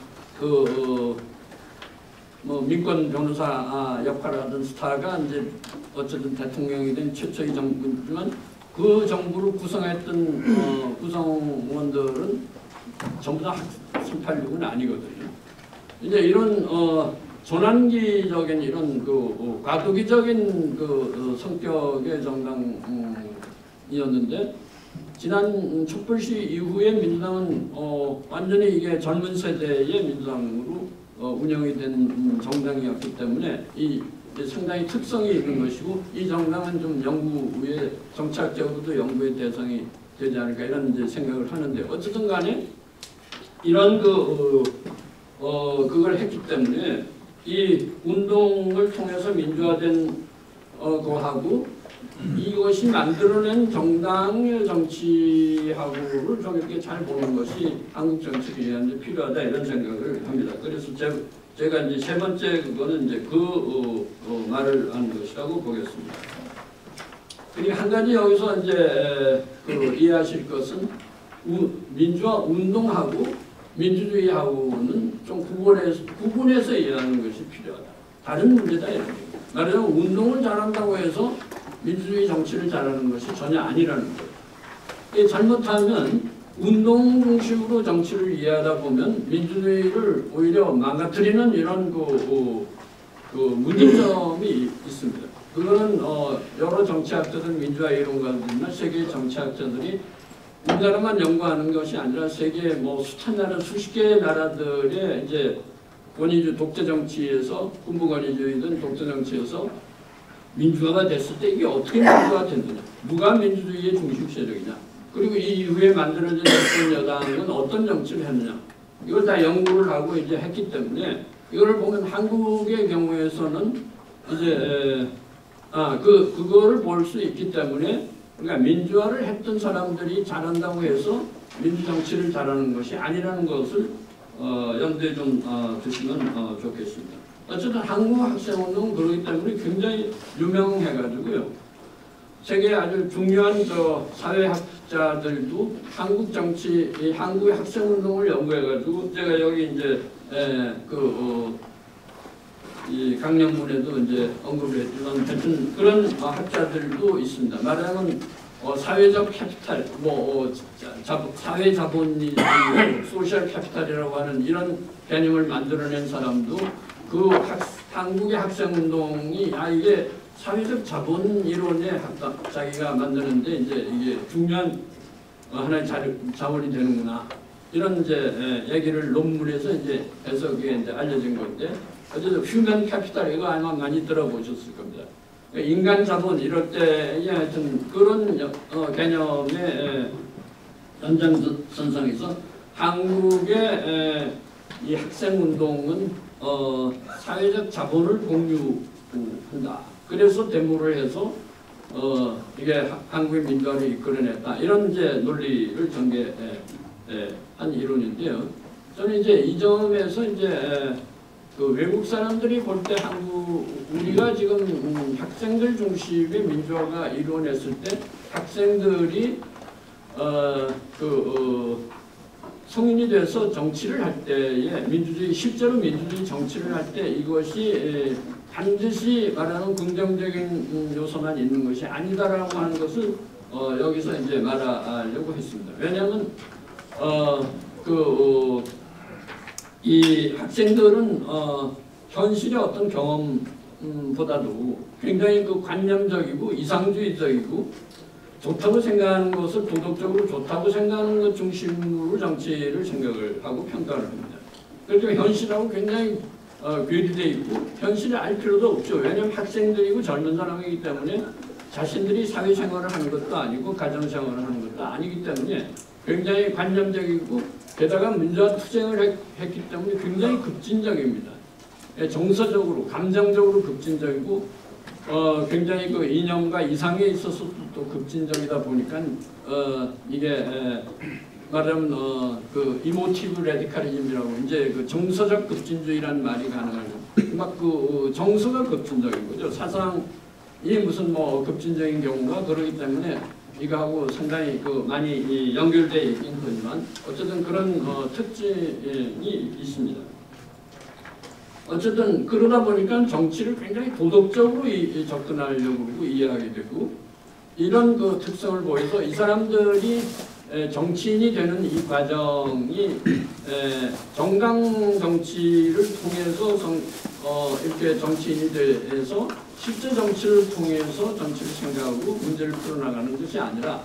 민권 변호사 역할을 하던 스타가 이제 어쨌든 대통령이 된 최초의 정부지만 그 정부를 구성했던 구성원들은 전부 다 386은 아니거든요. 이제 이런 전환기적인 이런 과도기적인 성격의 정당이었는데 지난 촛불시 이후에 민주당은 완전히 이게 젊은 세대의 민주당으로 운영이 된 정당이었기 때문에 상당히 특성이 있는 것이고 이 정당은 좀 연구의 정치학적으로도 연구의 대상이 되지 않을까 이런 이제 생각을 하는데 어쨌든 간에 이런 그걸 했기 때문에 이 운동을 통해서 민주화된 거하고 이것이 만들어낸 정당의 정치하고를 좀 이렇게 잘 보는 것이 한국 정치 개혁에 필요하다 이런 생각을 합니다. 그래서 제가 이제 세 번째 그거는 이제 말을 하는 것이라고 보겠습니다. 그리고 한 가지 여기서 이제 이해하실 것은 민주화 운동하고 민주주의하고는 좀 구분해서 이해하는 것이 필요하다. 다른 문제다 이런 거예요. 말하자면 운동을 잘한다고 해서 민주주의 정치를 잘하는 것이 전혀 아니라는 거예요. 잘못하면 운동 중심으로 정치를 이해하다 보면 민주주의를 오히려 망가뜨리는 이런 문제점이 있습니다. 그거는 여러 정치학자들, 민주화 이론가들이나 세계 정치학자들이 우리나라만 연구하는 것이 아니라 세계 숱한 나라, 수십 개의 나라들의 이제 권위주의 독재 정치에서 군부 권위주의든 독재 정치에서 민주화가 됐을 때 이게 어떻게 민주화가 됐느냐, 누가 민주주의의 중심 세력이냐, 그리고 이 이후에 만들어진 정권 여당은 어떤 정치를 했느냐, 이걸 다 연구를 하고 이제 했기 때문에 이걸 보면 한국의 경우에서는 이제 그거를 볼 수 있기 때문에 그러니까 민주화를 했던 사람들이 잘한다고 해서 민주정치를 잘하는 것이 아니라는 것을 염두에 좀 두시면 좋겠습니다. 어쨌든 한국 학생운동은 그러기 때문에 굉장히 유명해가지고요. 세계 아주 중요한 사회학자들도 한국 정치, 한국의 학생운동을 연구해가지고 제가 여기 이제 이 강령문에도 이제 언급을 했지만 하여튼 그런 학자들도 있습니다. 말하자면 사회적 캐피탈, 사회 자본이 소셜 캐피탈이라고 하는 이런 개념을 만들어낸 사람도 한국의 학생운동이 이게 사회적 자본 이론에 자기가 만드는데 이제 이게 중요한 하나의 자본이 되는구나 이런 이제 얘기를 논문에서 이제 해석이 이제 알려진 건데 어쨌든 휴먼 캐피탈 이거 아마 많이 들어보셨을 겁니다. 인간 자본 이럴 때 하여튼 그런 개념의 연장선상에서 한국의 이 학생 운동은 사회적 자본을 공유한다. 그래서 데모를 해서 이게 한국의 민주화를 이끌어냈다. 이런 이제 논리를 전개한 이론인데요. 저는 이제 이 점에서 이제 그 외국 사람들이 볼 때 우리가 지금 학생들 중심의 민주화가 이루어냈을 때 학생들이 성인이 돼서 정치를 할 때에 실제로 민주주의 정치를 할 때 이것이 반드시 말하는 긍정적인 요소만 있는 것이 아니다라고 하는 것을 여기서 이제 말하려고 했습니다. 왜냐하면 이 학생들은 현실의 어떤 경험보다도 굉장히 그 관념적이고 이상주의적이고 좋다고 생각하는 것을 도덕적으로 좋다고 생각하는 것 중심으로 정치를 생각을 하고 평가를 합니다. 그렇게 현실하고 굉장히 괴리되어 있고 현실을 알 필요도 없죠. 왜냐하면 학생들이고 젊은 사람이기 때문에 자신들이 사회생활을 하는 것도 아니고 가정생활을 하는 것도 아니기 때문에 굉장히 관념적이고 게다가 민주화 투쟁을 했기 때문에 굉장히 급진적입니다. 정서적으로 감정적으로 급진적이고 굉장히 그 이념과 이상에 있어서 또 급진적이다 보니까 이게 말하면 그 이모티브 레디칼리즘이라고 이제 그 정서적 급진주의라는 말이 가능하죠. 막 그 정서가 급진적인 거죠. 사상이 무슨 뭐 급진적인 경우가 그러기 때문에 이거하고 상당히 그 많이 연결되어 있긴 하지만 어쨌든 그런 특징이 있습니다. 어쨌든 그러다 보니까 정치를 굉장히 도덕적으로 접근하려고 그러고 이해하게 되고 이런 그 특성을 보여서 이 사람들이 정치인이 되는 이 과정이 정당 정치를 통해서 이렇게 정치인이 돼서 실제 정치를 통해서 정치를 생각하고 문제를 풀어나가는 것이 아니라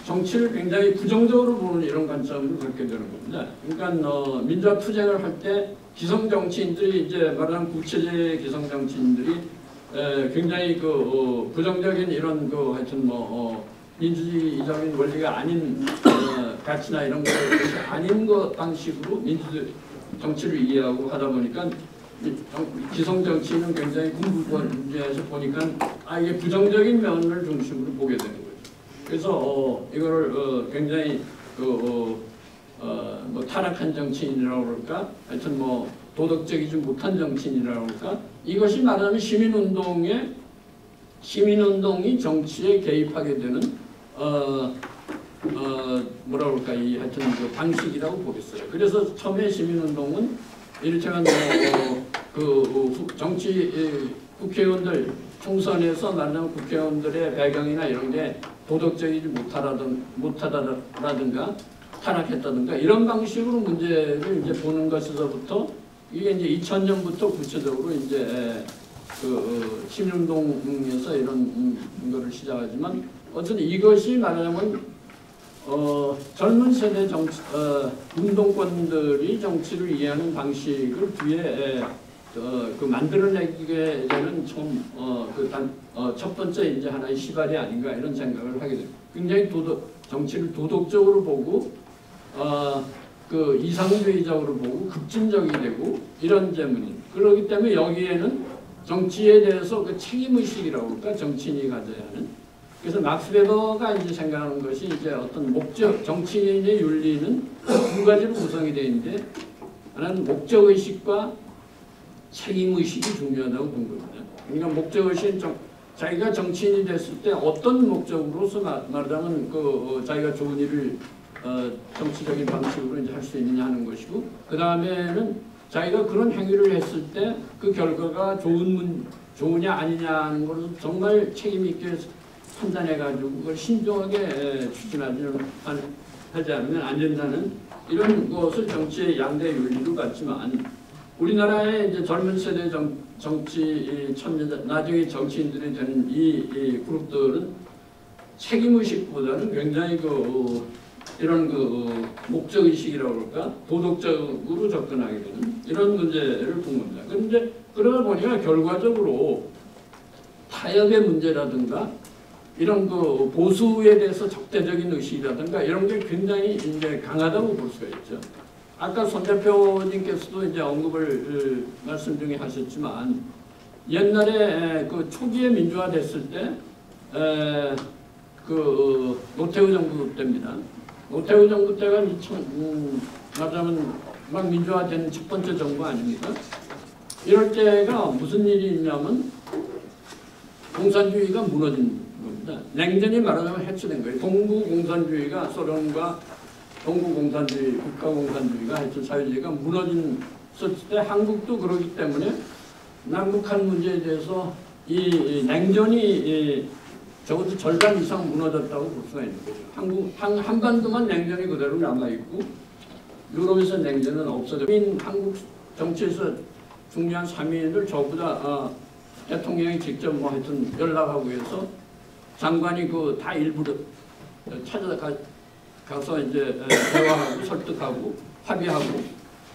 정치를 굉장히 부정적으로 보는 이런 관점을 갖게 되는 겁니다. 그러니까 민주화 투쟁을 할 때 기성 정치인들이 이제 말하는 구체제 기성 정치인들이 굉장히 그 부정적인 이런 그 하여튼 민주주의적인 원리가 아닌 가치나 이런 것이 아닌 것 방식으로 정치를 이해하고 하다 보니까 기성 정치인은 굉장히 군부 문제에서 보니까 이게 부정적인 면을 중심으로 보게 되는 거죠. 그래서 이거를 굉장히 뭐 타락한 정치인이라고 그럴까? 하여튼 뭐 도덕적이지 못한 정치인이라고 그럴까? 이것이 말하는 시민운동이 정치에 개입하게 되는 뭐라 그럴까? 하여튼 그 방식이라고 보겠어요. 그래서 처음에 시민운동은 이를테면 국회의원들 총선에서 말하는 국회의원들의 배경이나 이런 게 도덕적이지 못하다라든가 타락했다든가 이런 방식으로 문제를 이제 보는 것에서부터 이게 이제 2000년부터 구체적으로 이제 시민운동에서 이런 거를 시작하지만 어쨌든 이것이 말하자면 젊은 세대 운동권들이 정치를 이해하는 방식을 뒤에 만들어내게 되는 첫 번째 이제 하나의 시발이 아닌가 이런 생각을 하게 됩니다. 굉장히 정치를 도덕적으로 보고 이상주의적으로 보고 급진적이 되고 이런 재문이 그렇기 때문에 여기에는 정치에 대해서 그 책임의식이라고 할까 정치인이 가져야 하는 그래서 막스 베버가 이제 생각하는 것이 이제 어떤 목적 정치인의 윤리는 두 가지로 구성이 되어 있는데 하나는 목적의식과 책임의식이 중요하다고 본 겁니다. 그러니까 목적의식은 자기가 정치인이 됐을 때 어떤 목적으로서 말하자면 자기가 좋은 일을 정치적인 방식으로 이제 할 수 있느냐 하는 것이고 그 다음에는 자기가 그런 행위를 했을 때 그 결과가 좋으냐 아니냐 하는 것을 정말 책임 있게 판단해가지고 그걸 신중하게 하지 않으면 안 된다는 이런 것을 정치의 양대 윤리로 봤지만 우리나라의 이제 젊은 세대 정치 나중에 정치인들이 되는 이 그룹들은 책임의식보다는 굉장히 이런 그 목적 의식이라고 그럴까 도덕적으로 접근하게 되는 이런 문제를 본 겁니다. 그런데 그러다 보니까 결과적으로 타협의 문제라든가 이런 그 보수에 대해서 적대적인 의식이라든가 이런 게 굉장히 이제 강하다고 볼 수가 있죠. 아까 손 대표님께서도 이제 언급을 말씀 중에 하셨지만 옛날에 그 초기에 민주화 됐을 때 그 노태우 정부 때입니다. 노태우 정부 때가 말하자면 막 민주화된 첫 번째 정부 아닙니까? 이럴 때가 무슨 일이 있냐면 공산주의가 무너진 겁니다. 냉전이 말하자면 해체된 거예요. 동부 공산주의가 소련과 동부 공산주의, 국가 공산주의가 하여튼 사회주의가 무너진 때 한국도 그러기 때문에 남북한 문제에 대해서 이 냉전이 적어도 절반 이상 무너졌다고 볼 수가 있는 거죠. 한반도만 냉전이 그대로 남아있고 유럽에서 냉전은 없어져. 한국 정치에서 중요한 3인을 저보다 대통령이 직접 뭐 하여튼 연락하고 해서 장관이 그 다 일부러 찾아가서 이제 대화하고 설득하고 합의하고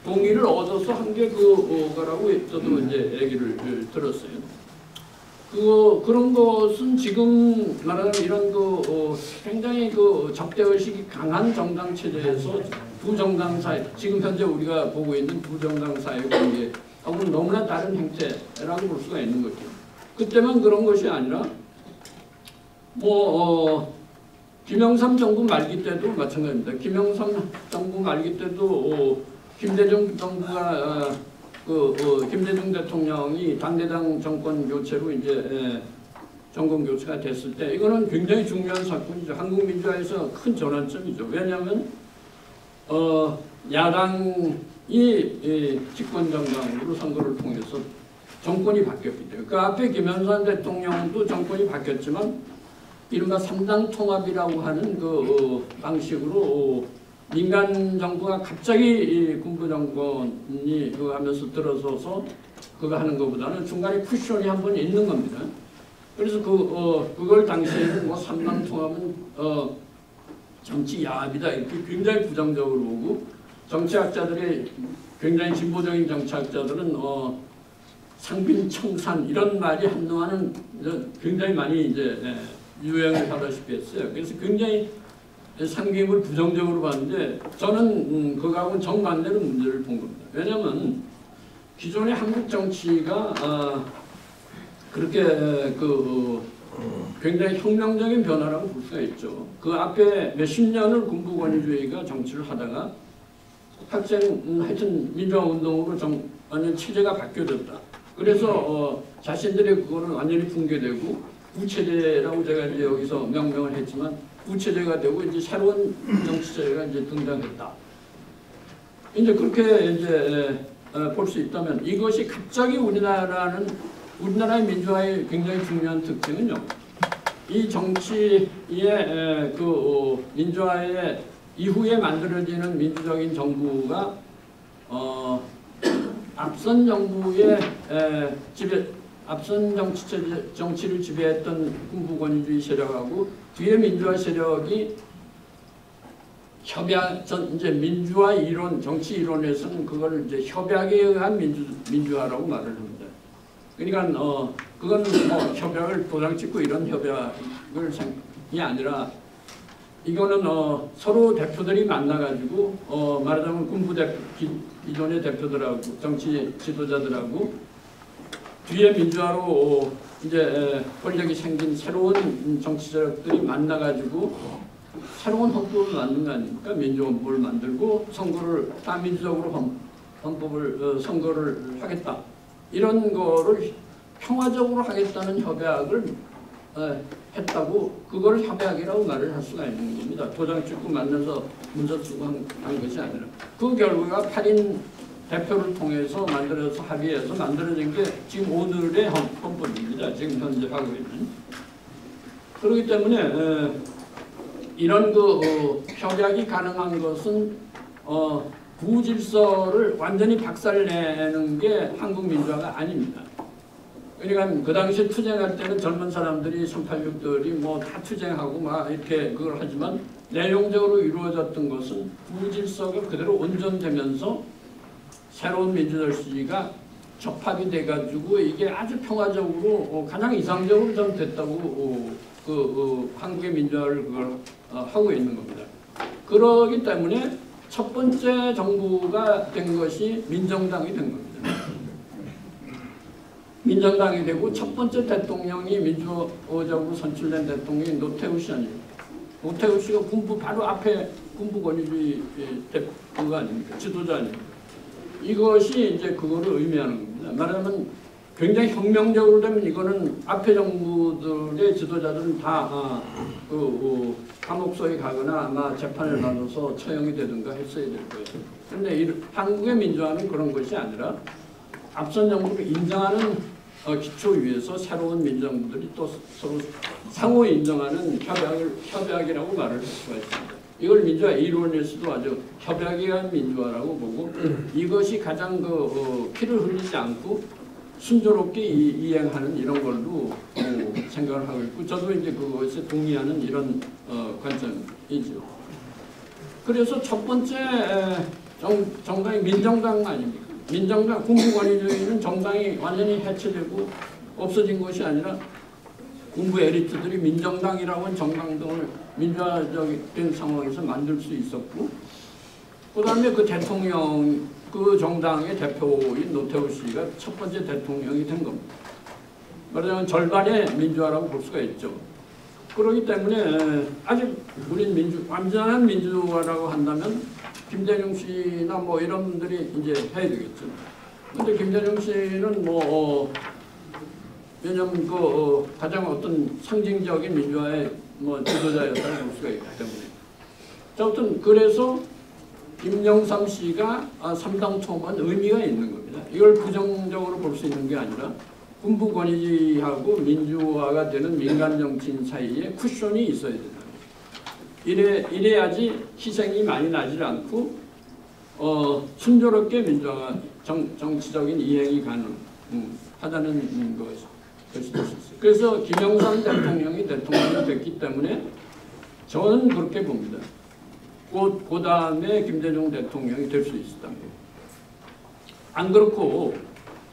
동의를 얻어서 한 게 그거라고 저도 이제 얘기를 들었어요. 그런 것은 지금 말하자면 이런 굉장히 적대의식이 강한 정당 체제에서 두 정당 사이, 지금 현재 우리가 보고 있는 두 정당 사이의 관계하고는 너무나 다른 형태라고 볼 수가 있는 거죠. 그때만 그런 것이 아니라 김영삼 정부 말기 때도 마찬가지입니다. 김영삼 정부 말기 때도 김대중 정부가 김대중 대통령이 당대당 정권 교체로 이제 정권 교체가 됐을 때 이거는 굉장히 중요한 사건이죠. 한국 민주화에서 큰 전환점이죠. 왜냐하면 야당이 집권 정당으로 선거를 통해서 정권이 바뀌었기 때문에 그 앞에 김영삼 대통령도 정권이 바뀌었지만 이른바 3당 통합이라고 하는 그 방식으로 민간 정부가 갑자기 군부 정권이 그거 하면서 들어서서 그거 하는 것보다는 중간에 쿠션이 한 번 있는 겁니다. 그래서 그걸 당시에는 뭐 3당 통합은 정치 야합이다 이렇게 굉장히 부정적으로 보고 정치학자들이 굉장히 진보적인 정치학자들은 상빈청산 이런 말이 한동안은 굉장히 많이 이제 유행을 하다시피 했어요. 그래서 굉장히 상김을 부정적으로 봤는데 저는 그거하고는 정반대로 문제를 본 겁니다. 왜냐하면 기존의 한국 정치가 그렇게 굉장히 혁명적인 변화라고 볼 수가 있죠. 그 앞에 몇십 년을 군부 권위주의가 정치를 하다가 하여튼 민주화 운동으로 완전 체제가 바뀌어졌다. 그래서 자신들이 그거는 완전히 붕괴되고 구체제라고 제가 이제 여기서 명명을 했지만 구체제가 되고 이제 새로운 정치제가 이제 등장했다. 이제 그렇게 이제 볼 수 있다면 이것이 갑자기 우리나라의 민주화의 굉장히 중요한 특징은요. 이 정치의 민주화의 이후에 만들어지는 민주적인 정부가 앞선 정부의 앞선 정치를 지배했던 군부 권위주의 세력하고 뒤에 민주화 세력이 이제 민주화 이론, 정치 이론에서는 그걸 이제 협약에 의한 민주화라고 말을 합니다. 그러니까 그건 협약을 도장 찍고 이런 협약이 아니라 이거는 서로 대표들이 만나가지고 말하자면 군부 기존의 대표들하고 정치 지도자들하고 뒤에 민주화로 이제 권력이 생긴 새로운 정치 세력들이 만나가지고 새로운 헌법을 만든 거 아닙니까? 민주헌법을 만들고 선거를 다 민주적으로 선거를 하겠다. 이런 거를 평화적으로 하겠다는 협약을 했다고 그걸 협약이라고 말을 할 수가 있는 겁니다. 도장 찍고 만나서 문서 쓰고 한 것이 아니라 그 결과가 8인 대표를 통해서 만들어서 합의해서 만들어진 게 지금 오늘의 헌법입니다. 지금 현재 하고 있는. 그렇기 때문에 이런 협약이 가능한 것은 구질서를 완전히 박살내는 게 한국 민주화가 아닙니다. 그러니까 그 당시 투쟁할 때는 젊은 사람들이 386들이 뭐 다 투쟁하고 막 이렇게 그걸 하지만 내용적으로 이루어졌던 것은 부질서가 그대로 온전되면서 새로운 민주주의가 접합이 돼가지고 이게 아주 평화적으로 가장 이상적으로 좀 됐다고 한국의 민주화를 그걸 하고 있는 겁니다. 그러기 때문에 첫 번째 정부가 된 것이 민정당이 된 겁니다. 민정당이 되고 첫 번째 대통령이 민주적으로 선출된 대통령이 노태우 씨 아닙니까? 노태우 씨가 군부 바로 앞에 군부 권위주의 그거 아닙니까? 지도자 아닙니까? 이것이 이제 그거를 의미하는 겁니다. 말하자면 굉장히 혁명적으로 되면 이거는 앞에 정부들의 지도자들은 다 감옥소에 가거나 아마 재판을 받아서 처형이 되든가 했어야 될 거예요. 그런데 한국의 민주화는 그런 것이 아니라 앞선 정부를 인정하는 기초 위에서 새로운 민정부들이 또 서로 상호 인정하는 협약이라고 말을 할 수가 있습니다. 이걸 민주화 이론에서도 아주 협약이한 민주화라고 보고 이것이 가장 피를 흘리지 않고 순조롭게 이행하는 이런 걸로 생각을 하고 있고 저도 이제 그것에 동의하는 이런 관점이죠. 그래서 첫 번째 정당이 민정당 아닙니까? 민정당 군부권위주의는 정당이 완전히 해체되고 없어진 것이 아니라 군부 에리트들이 민정당이라고 하는 정당 등을 민주화적인 상황에서 만들 수 있었고 그 다음에 그 대통령 그 정당의 대표인 노태우 씨가 첫 번째 대통령이 된 겁니다. 말하자면 절반의 민주화라고 볼 수가 있죠. 그렇기 때문에 아직 우린 완전한 민주화라고 한다면 김대중 씨나 뭐 이런 분들이 이제 해야 되겠죠. 근데 김대중 씨는 왜냐면 가장 어떤 상징적인 민주화의 지도자였다고 볼 수가 있기 때문에. 아무튼 그래서 김영삼 씨가 3당 초만 의미가 있는 겁니다. 이걸 부정적으로 볼 수 있는 게 아니라 군부 권위주의하고 민주화가 되는 민간 정치인 사이에 쿠션이 있어야 된다. 이래야지 희생이 많이 나지 않고 순조롭게 민주화가 정치적인 이행이 가능하다는 것이 될 수 있어요. 그래서 김영삼 대통령이 대통령이 됐기 때문에 저는 그렇게 봅니다. 그 다음에 김대중 대통령이 될 수 있었다는 거예요. 안 그렇고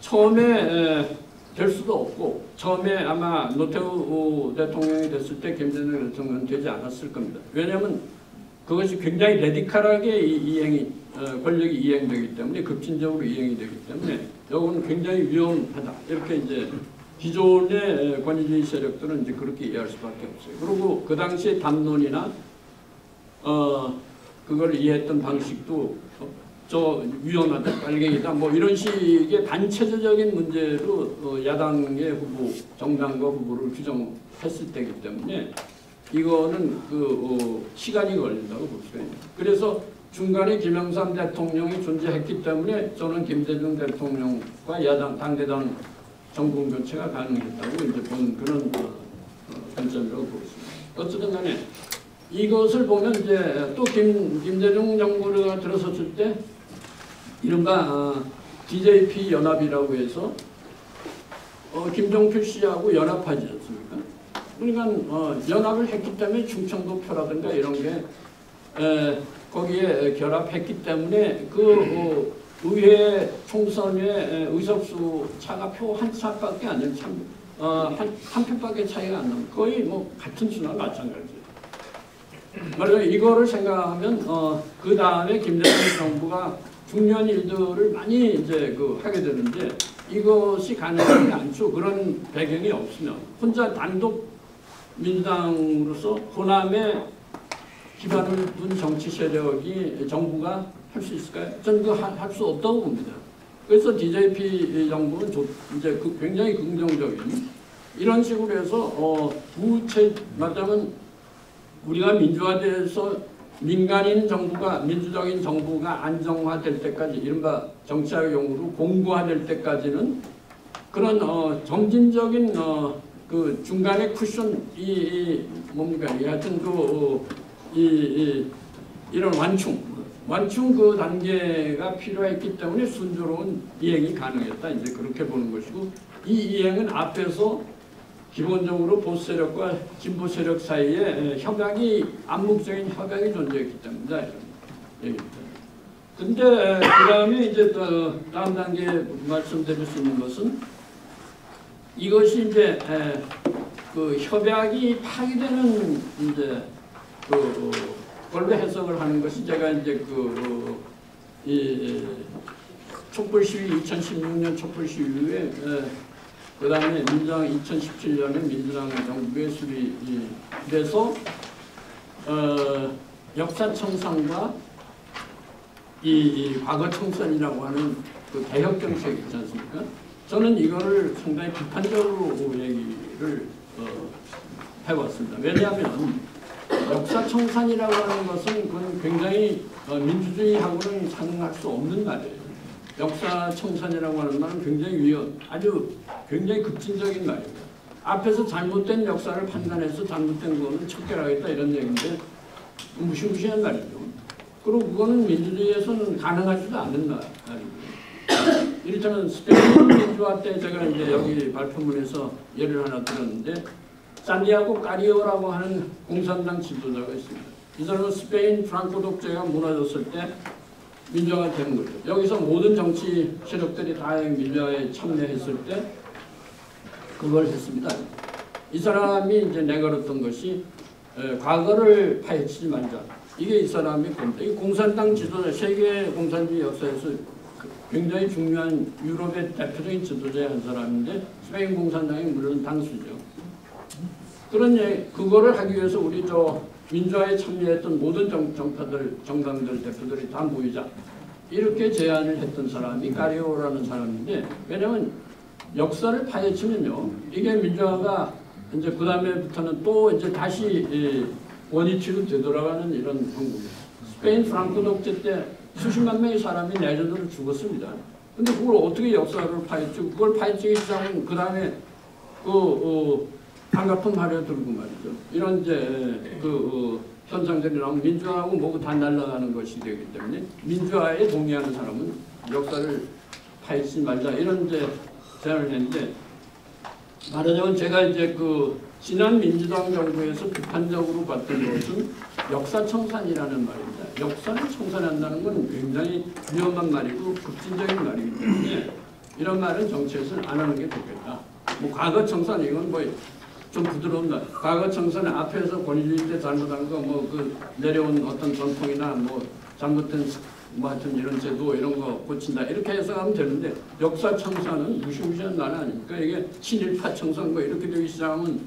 처음에 될 수도 없고 처음에 아마 노태우 대통령이 됐을 때 김대중 대통령은 되지 않았을 겁니다. 왜냐하면 그것이 굉장히 레디컬하게 권력이 이행되기 때문에 급진적으로 이행이 되기 때문에 이거는 굉장히 위험하다. 이렇게 이제 기존의 권위주의 세력들은 이제 그렇게 이해할 수밖에 없어요. 그리고 그 당시에 담론이나 그걸 이해했던 방식도 위험하다, 빨갱이다, 뭐 이런 식의 반체제적인 문제로 야당의 후보, 정당과 후보를 규정했을 때이기 때문에 이거는 시간이 걸린다고 볼 수가 있습니다. 그래서 중간에 김영삼 대통령이 존재했기 때문에 저는 김대중 대통령과 야당, 당대당 정권 교체가 가능했다고 이제 본 그런 관점이라고 보겠습니다. 어쨌든 간에 이것을 보면 이제 또 김대중 정부가 들어섰을 때 이른바 DJP 연합이라고 해서 김종필 씨하고 연합하지 않습니까? 그러니까 연합을 했기 때문에 충청도 표라든가 이런 게 거기에 결합했기 때문에 의회 총선의 의석수 차가 표 한 차밖에 안 되는 한 표밖에 차이가 안 나면 거의 뭐 같은 수나 마찬가지예요. 말하자면 이거를 생각하면 그 다음에 김대중 정부가 중요한 일들을 많이 이제 하게 되는데 이것이 가능하지 않죠. 그런 배경이 없으면 혼자 단독 민주당으로서 호남에 기반을 둔 정치 세력이 정부가 할 수 있을까요? 저는 그거 할 수 없다고 봅니다. 그래서 DJP 정부는 이제 굉장히 긍정적인 이런 식으로 해서 말하자면 우리가 민주화돼서 민간인 정부가 민주적인 정부가 안정화될 때까지 이른바 정치학 용어로 공고화될 때까지는 그런 점진적인 그 중간에 쿠션 뭡니까 하여튼 이런 완충 그 단계가 필요했기 때문에 순조로운 이행이 가능했다 이제 그렇게 보는 것이고 이 이행은 앞에서 기본적으로 보수 세력과 진보 세력 사이에 협약이 암묵적인 협약이 존재했기 때문이다 이런 얘기입니다. 근데 그 다음에 이제 또 다음 단계 말씀드릴 수 있는 것은 이것이 이제 그 협약이 파기되는 이제 그 걸로 해석을 하는 것이 제가 이제 이 촛불 시위 2016년 촛불 시위에 그 다음에 민주당 2017년에 민주당 정부의 수립돼서 역사청산과 이 과거청산이라고 하는 그 개혁 정책이 있지 않습니까? 저는 이거를 상당히 비판적으로 얘기를 해왔습니다. 왜냐하면 역사청산이라고 하는 것은 그건 굉장히 민주주의하고는 상응할 수 없는 말이에요. 역사청산이라고 하는 말은 굉장히 아주 굉장히 급진적인 말입니다. 앞에서 잘못된 역사를 판단해서 잘못된 거는 척결하겠다 이런 얘기인데 무시무시한 말이죠. 그리고 그거는 민주주의에서는 가능하지도 않는 말입니다. 이를테면 스페인 민주화 때 제가 이제 여기 발표문에서 예를 하나 들었는데 산디아고 까리오라고 하는 공산당 지도자가 있습니다. 이 사람은 스페인 프랑코 독재가 무너졌을 때 민주화가 된 거죠. 여기서 모든 정치 세력들이 다 민주화에 참여했을 때 그걸 했습니다. 이 사람이 이제 내걸었던 것이 과거를 파헤치지 말자. 이게 이 사람이 겁니다. 이 공산당 지도자, 세계 공산주의 역사에서 굉장히 중요한 유럽의 대표적인 지도자의 한 사람인데 스페인 공산당이 물론 당수죠. 그거를 하기 위해서 우리 민주화에 참여했던 모든 정당들 대표들이 다 모이자. 이렇게 제안을 했던 사람이 까리오라는 사람인데 왜냐하면 역사를 파헤치면요. 이게 민주화가 이제 그 다음에부터는 또 이제 다시 원위치로 되돌아가는 이런 형국입니다. 스페인 프랑코 독재 때 수십만 명의 사람이 내전으로 죽었습니다. 근데 그걸 어떻게 역사를 파헤치고 그걸 파헤치기 시작하면 그 다음에 반가품 하려 들고 말이죠. 이런 이제 현상들이 나오면 민주화하고 뭐고 다 날아가는 것이 되기 때문에 민주화에 동의하는 사람은 역사를 파헤치지 말자 이런 이제 제안을 했는데 말하자면 제가 이제 지난 민주당 정부에서 비판적으로 봤던 것은 역사청산이라는 말입니다. 역사를 청산한다는 건 굉장히 위험한 말이고 급진적인 말이기 때문에 이런 말은 정치에서는 안 하는 게 좋겠다. 뭐 과거청산 이건 뭐 좀 부드러운 말. 과거청산은 앞에서 권위주의 때 잘못한 거 내려온 어떤 전통이나 뭐 잘못된 뭐 하여튼 이런 제도 이런 거 고친다 이렇게 해석하면 되는데 역사청산은 무시무시한 말 아닙니까? 이게 친일파 청산 거 이렇게 되기 시작하면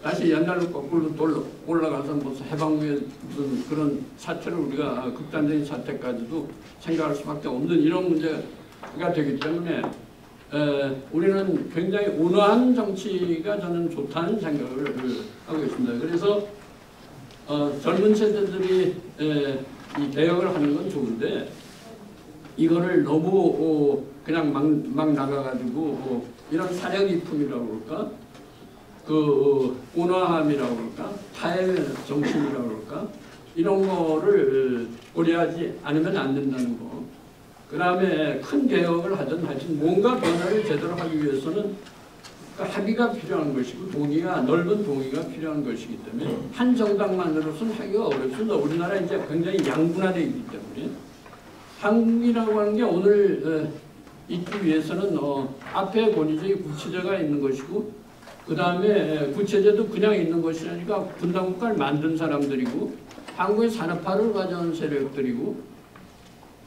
다시 옛날로 거꾸로 올라가서 무슨 해방 후에 무슨 그런 사태를 우리가 극단적인 사태까지도 생각할 수밖에 없는 이런 문제가 되기 때문에 우리는 굉장히 온화한 정치가 저는 좋다는 생각을 하고 있습니다. 그래서 젊은 세대들이 이 개혁을 하는 건 좋은데 이거를 너무 그냥 막 나가가지고 이런 사려기품이라고 그럴까? 온화함이라고 그럴까? 타의 정신이라고 그럴까? 이런 거를 고려하지 않으면 안 된다는 거. 그 다음에 큰 개혁을 하든 하여튼 뭔가 변화를 제대로 하기 위해서는 합의가 필요한 것이고 넓은 동의가 필요한 것이기 때문에 한 정당만으로서는 하기가 어렵습니다. 우리나라 이제 굉장히 양분화되어 있기 때문에 한국이라고 하는 게 오늘 있기 위해서는 앞에 권위주의 구체제가 있는 것이고 그 다음에 구체제도 그냥 있는 것이 아니라 분단국가를 만든 사람들이고 한국의 산업화를 가져온 세력들이고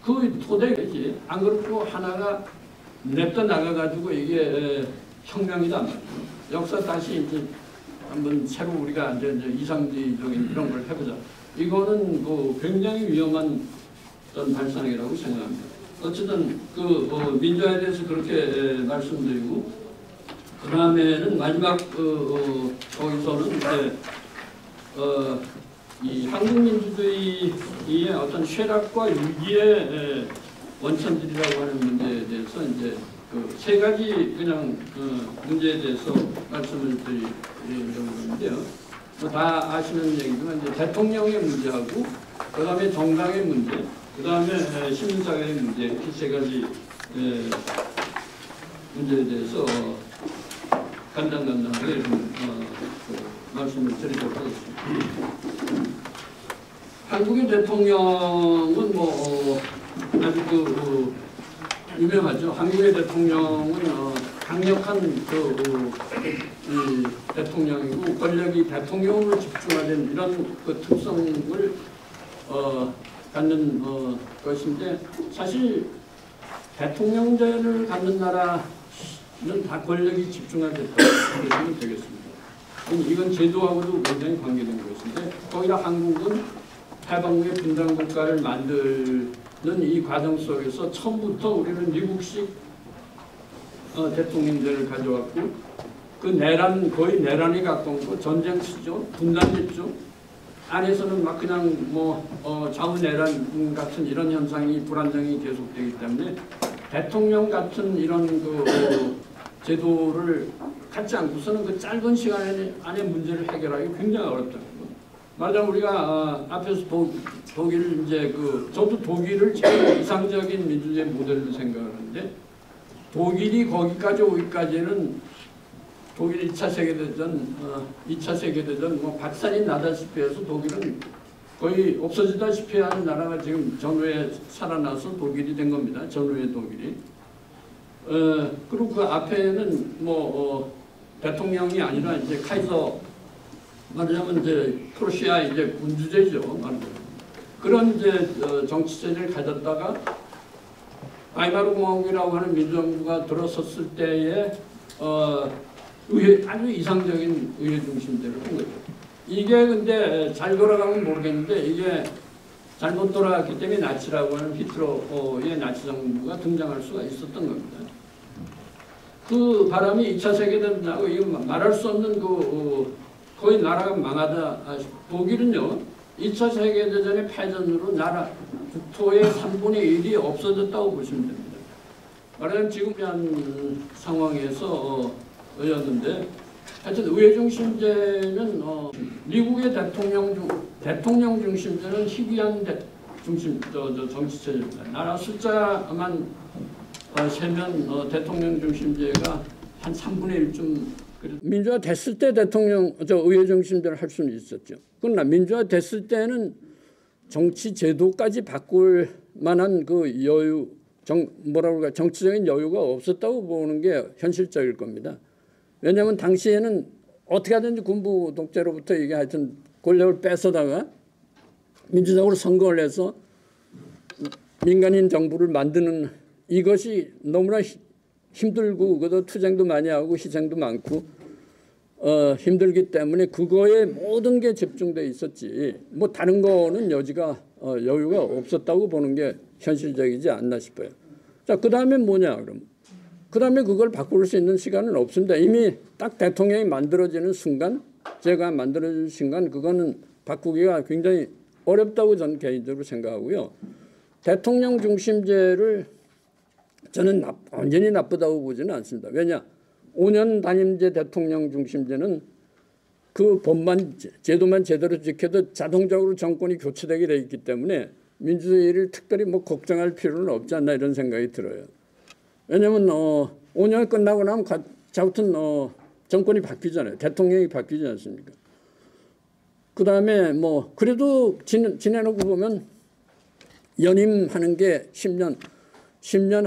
그 토대지 안 그렇고 하나가 냅다 나가가지고 이게 혁명이다 말이죠. 역사 다시 이제 한번 새로 우리가 이제 이상주의적인 이런 걸 해보자. 이거는 굉장히 위험한 어떤 발상이라고 생각합니다. 어쨌든 민주화에 대해서 그렇게 말씀드리고 그 다음에는 마지막 거기서는 이제 이 한국민주주의의 어떤 쇠락과 유기의 원천들이라고 하는 문제에 대해서 이제 세 가지 그냥 문제에 대해서 말씀을 드리려고 하는데요. 다 아시는 얘기지만 이제 대통령의 문제하고 그 다음에 정당의 문제, 그 다음에 시민사회의 문제 이렇게 세 가지 문제에 대해서 간당간당하게 말씀을 드리도록 하겠습니다. 한국의 대통령은 뭐 아주 유명하죠. 한국의 대통령은 강력한 대통령이고 권력이 대통령으로 집중화된 이런 특성을 갖는 것인데, 사실 대통령제를 갖는 나라는 다 권력이 집중화됐다고 보시면 되겠습니다. 이건 제도하고도 굉장히 관계된 것인데, 거기다 한국은 해방 후에 분단 국가를 만드는 이 과정 속에서 처음부터 우리는 미국식 대통령제를 가져왔고, 그 내란, 거의 내란에 가까운 거, 전쟁시죠, 분단했죠. 안에서는 막 그냥 좌우내란 같은 이런 현상이, 불안정이 계속되기 때문에 대통령 같은 이런 제도를 갖지 않고서는 그 짧은 시간 안에 문제를 해결하기 굉장히 어렵다는 거. 말하자면 우리가 앞에서 독일 저도 독일을 제일 이상적인 민주주의 모델로 생각하는데, 독일이 거기까지 오기까지는 독일 2차 세계대전, 2차 세계대전 박살이 나다시피 해서 독일은 거의 없어지다시피 하는 나라가 지금 전후에 살아나서 독일이 된 겁니다. 전후의 독일이. 그리고 그 앞에는 대통령이 아니라 이제 카이서, 말하자면 이제 프로시아 이제 군주제죠. 그런 이제 정치체제를 가졌다가 바이마르 공화국이라고 하는 민주정부가 들어섰을 때에 아주 이상적인 의회 중심제를 한 거죠. 이게 근데 잘 돌아가면 모르겠는데, 이게 잘못 돌아갔기 때문에 나치라고 하는 히틀러의 나치 정부가 등장할 수가 있었던 겁니다. 그 바람이 2차 세계대전하고 이거 말할 수 없는 거의 나라가 망하다. 독일은요, 2차 세계대전의 패전으로 나라 국토의 3분의 1이 없어졌다고 보시면 됩니다. 말하자면 지금 한 상황에서 였는데, 하여튼 의회 중심제는 미국의 대통령 중심제는 희귀한 정치체제입니다. 나라 숫자만 세면 대통령 중심제가 한 3분의 1쯤. 민주화 됐을 때 의회 중심제를 할 수는 있었죠. 그러나 민주화 됐을 때는 정치 제도까지 바꿀 만한 그 여유, 정치적인 여유가 없었다고 보는 게 현실적일 겁니다. 왜냐하면 당시에는 어떻게 하든지 군부 독재로부터 이게 하여튼 권력을 뺏어다가 민주적으로 선거를 해서 민간인 정부를 만드는, 이것이 너무나 힘들고, 그것도 투쟁도 많이 하고 희생도 많고 힘들기 때문에 그거에 모든 게 집중돼 있었지, 다른 거는 여유가 없었다고 보는 게 현실적이지 않나 싶어요. 자, 그 다음에 뭐냐 그럼? 그 다음에 그걸 바꿀 수 있는 시간은 없습니다. 이미 딱 대통령이 만들어지는 순간, 제가 만들어진 순간, 그거는 바꾸기가 굉장히 어렵다고 저는 개인적으로 생각하고요. 대통령 중심제를 저는 완전히 나쁘다고 보지는 않습니다. 왜냐? 5년 단임제 대통령 중심제는 그 법만, 제도만 제대로 지켜도 자동적으로 정권이 교체되게 되어 있기 때문에 민주주의를 특별히 걱정할 필요는 없지 않나, 이런 생각이 들어요. 왜냐하면 5년이 끝나고 나면 자우튼 정권이 바뀌잖아요. 대통령이 바뀌지 않습니까? 그 다음에 그래도 지내놓고 보면 연임하는 게 10년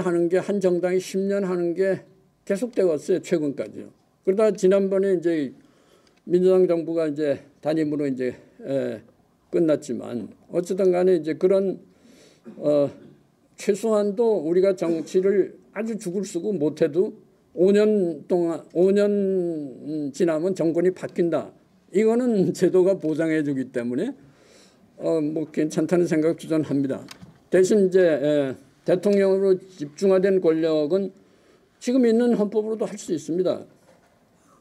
하는 게, 한 정당이 10년 하는 게 계속되어 왔어요. 최근까지요. 그러다 지난번에 이제 민주당 정부가 이제 단임으로 이제 끝났지만, 어쨌든 간에 이제 그런 최소한도 우리가 정치를 아주 죽을 쓰고 못해도 5년 지나면 정권이 바뀐다. 이거는 제도가 보장해 주기 때문에 괜찮다는 생각도 저는 합니다. 대신 이제 대통령으로 집중화된 권력은 지금 있는 헌법으로도 할 수 있습니다.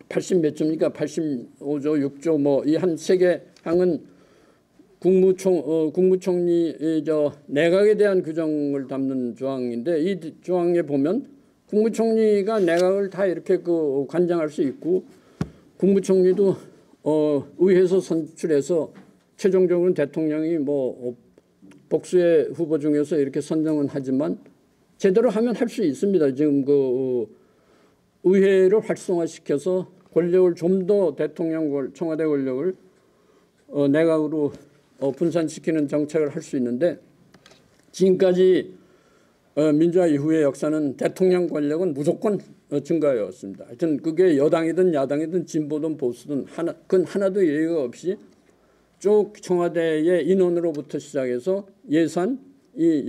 80 몇 조입니까? 85조, 6조 이 한 세 개 항은 국무총리 내각에 대한 규정을 담는 조항인데, 이 조항에 보면 국무총리가 내각을 다 이렇게 관장할 수 있고, 국무총리도 의회에서 선출해서 최종적으로는 대통령이 복수의 후보 중에서 이렇게 선정은 하지만 제대로 하면 할 수 있습니다. 지금 의회를 활성화시켜서 권력을 좀 더 청와대 권력을 내각으로 분산시키는 정책을 할 수 있는데 지금까지 민주화 이후의 역사는 대통령 권력은 무조건 증가해왔습니다. 하여튼 그게 여당이든 야당이든 진보든 보수든 그건 하나도 예외가 없이 쭉 청와대의 인원으로부터 시작해서 예산, 이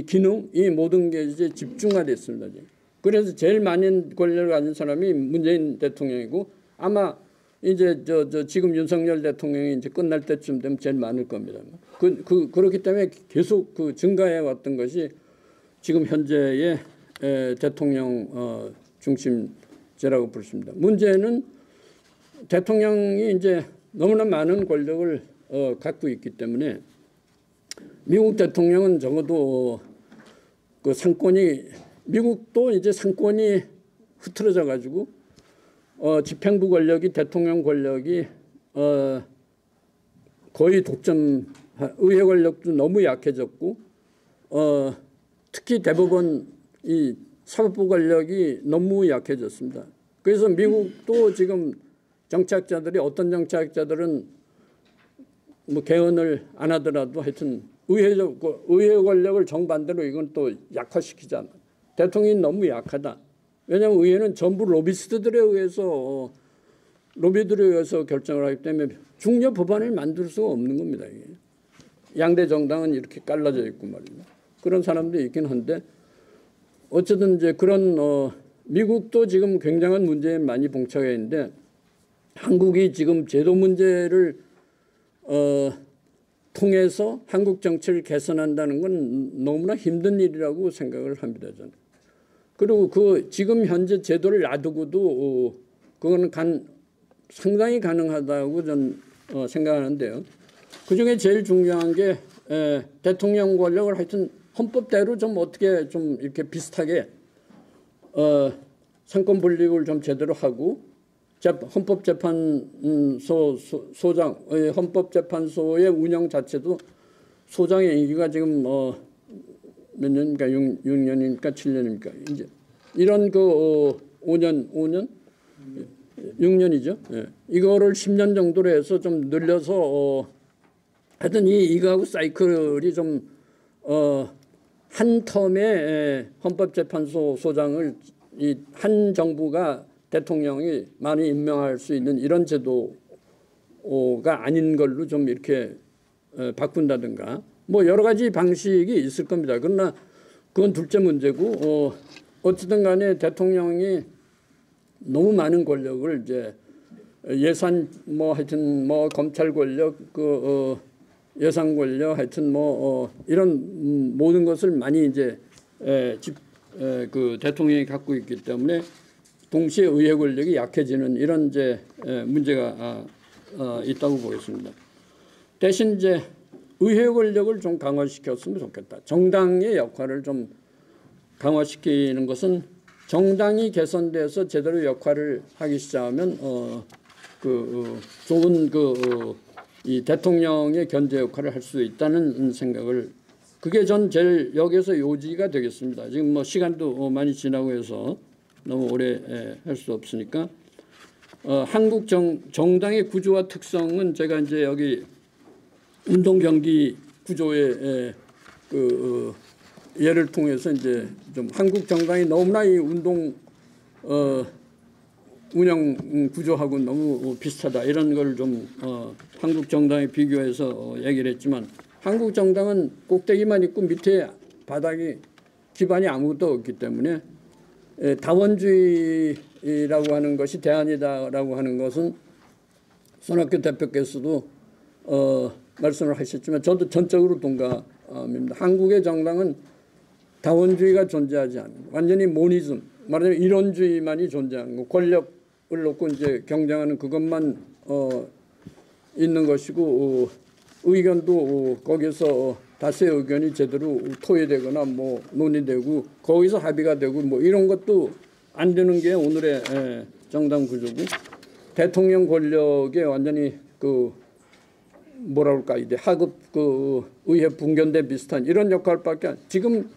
기능, 이 모든 게 이제 집중화됐습니다. 그래서 제일 많은 권력을 가진 사람이 문재인 대통령이고 아마 이제 지금 윤석열 대통령이 이제 끝날 때쯤 되면 제일 많을 겁니다. 그렇기 때문에 계속 증가해 왔던 것이 지금 현재의 대통령 중심제라고 볼 수 있습니다. 문제는 대통령이 이제 너무나 많은 권력을 갖고 있기 때문에 미국 대통령은 적어도 그 상권이 미국도 이제 상권이 흐트러져 가지고 집행부 권력이 대통령 권력이 거의 독점, 의회 권력도 너무 약해졌고 특히 대법원 이 사법부 권력이 너무 약해졌습니다. 그래서 미국도 지금 정치학자들이 어떤 정치학자들은 뭐 개헌을 안 하더라도 하여튼 의회 권력을 정반대로 이건 또 약화시키잖아. 대통령이 너무 약하다. 왜냐하면 의회는 전부 로비스트들에 의해서 결정을 하기 때문에 중요 법안을 만들 수가 없는 겁니다. 이게. 양대 정당은 이렇게 갈라져 있고 말이죠. 그런 사람들이 있긴 한데 어쨌든 이제 그런 미국도 지금 굉장한 문제에 많이 봉착해 있는데 한국이 지금 제도 문제를 통해서 한국 정치를 개선한다는 건 너무나 힘든 일이라고 생각을 합니다. 저는. 그리고 지금 현재 제도를 놔두고도 그거는 상당히 가능하다고 저는 생각하는데요. 그중에 제일 중요한 게 대통령 권력을 하여튼 헌법대로 좀 어떻게 좀 이렇게 비슷하게 상권 분립을 좀 제대로 하고 헌법재판소의 운영 자체도 소장의 임기가 지금 몇 년입니까? 6년입니까? 7년입니까? 이제 이런 5년? 6년이죠. 예. 이거를 10년 정도로 해서 좀 늘려서 하여튼 이거하고 사이클이 좀 한 텀에 헌법재판소 소장을 한 정부가 대통령이 많이 임명할 수 있는 이런 제도가 아닌 걸로 좀 이렇게 바꾼다든가 뭐 여러 가지 방식이 있을 겁니다. 그러나 그건 둘째 문제고 어쨌든 간에 대통령이 너무 많은 권력을 이제 예산 뭐 하여튼 뭐 검찰 권력 예산 권력 하여튼 이런 모든 것을 많이 이제 그 대통령이 갖고 있기 때문에 동시에 의회 권력이 약해지는 이런 이제 문제가 있다고 보겠습니다. 대신 이제 의회 권력을 좀 강화시켰으면 좋겠다. 정당의 역할을 좀 강화시키는 것은 정당이 개선돼서 제대로 역할을 하기 시작하면 좋은 이 대통령의 견제 역할을 할 수 있다는 생각을 그게 전 제일 여기에서 요지가 되겠습니다. 지금 뭐 시간도 많이 지나고 해서 너무 오래 할 수 없으니까 한국 정당의 구조와 특성은 제가 이제 여기 운동 경기 구조의 예를 통해서 이제 좀 한국 정당이 너무나 이 운동 운영 구조하고 너무 비슷하다 이런 걸 좀 한국 정당에 비교해서 얘기를 했지만 한국 정당은 꼭대기만 있고 밑에 바닥이 기반이 아무것도 없기 때문에 다원주의라고 하는 것이 대안이다라고 하는 것은 손학규 대표께서도 말씀을 하셨지만 저도 전적으로 동감입니다. 한국의 정당은 다원주의가 존재하지 않는 완전히 모니즘 말하자면 이론주의만이 존재하는 거 권력을 놓고 이제 경쟁하는 그것만 있는 것이고 의견도 거기서 다수의 의견이 제대로 토의되거나 뭐 논의되고 거기서 합의가 되고 뭐 이런 것도 안 되는 게 오늘의 정당 구조고 대통령 권력에 완전히 뭐라 그럴까 이제 하급 의회 분견대 비슷한 이런 역할밖에 지금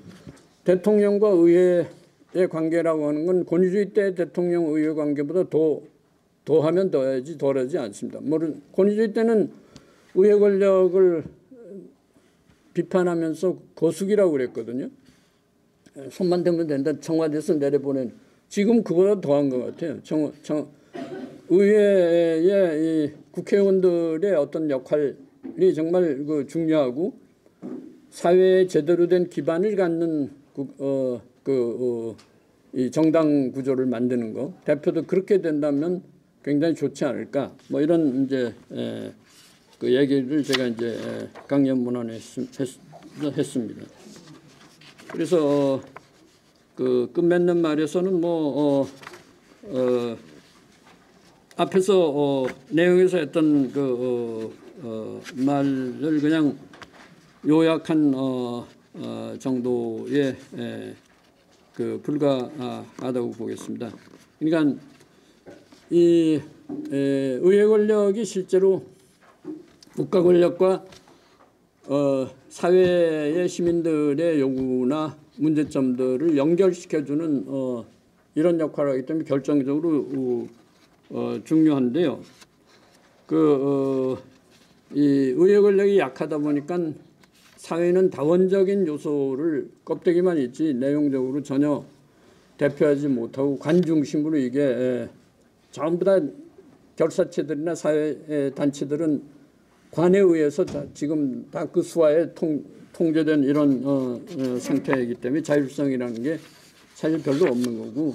대통령과 의회의 관계라고 하는 건 권위주의 때 대통령 의회 관계보다 더 더하면 더해야지 덜하지 않습니다. 권위주의 때는 의회 권력을 비판하면서 거수기라고 그랬거든요. 손만 대면 된다. 청와대에서 내려보낸. 지금 그보다 더한 것 같아요. 의회의 이 국회의원들의 어떤 역할이 정말 중요하고 사회에 제대로 된 기반을 갖는 이 정당 구조를 만드는 거. 대표도 그렇게 된다면 굉장히 좋지 않을까. 뭐 이런 이제 그 얘기를 제가 이제 강연문안에 했습니다. 그래서 그 끝맺는 말에서는 앞에서 내용에서 했던 말을 그냥 요약한 정도에 불과하다고 보겠습니다. 그러니까 이 의회 권력이 실제로 국가 권력과 사회의 시민들의 요구나 문제점들을 연결시켜주는 이런 역할을 하기 때문에 결정적으로 중요한데요. 이 의회 권력이 약하다 보니까 사회는 다원적인 요소를 껍데기만 있지 내용적으로 전혀 대표하지 못하고 관 중심으로 이게 전부 다 결사체들이나 사회 단체들은 관에 의해서 지금 다 그 수하에 통제된 이런 상태이기 때문에 자율성이라는 게 사실 별로 없는 거고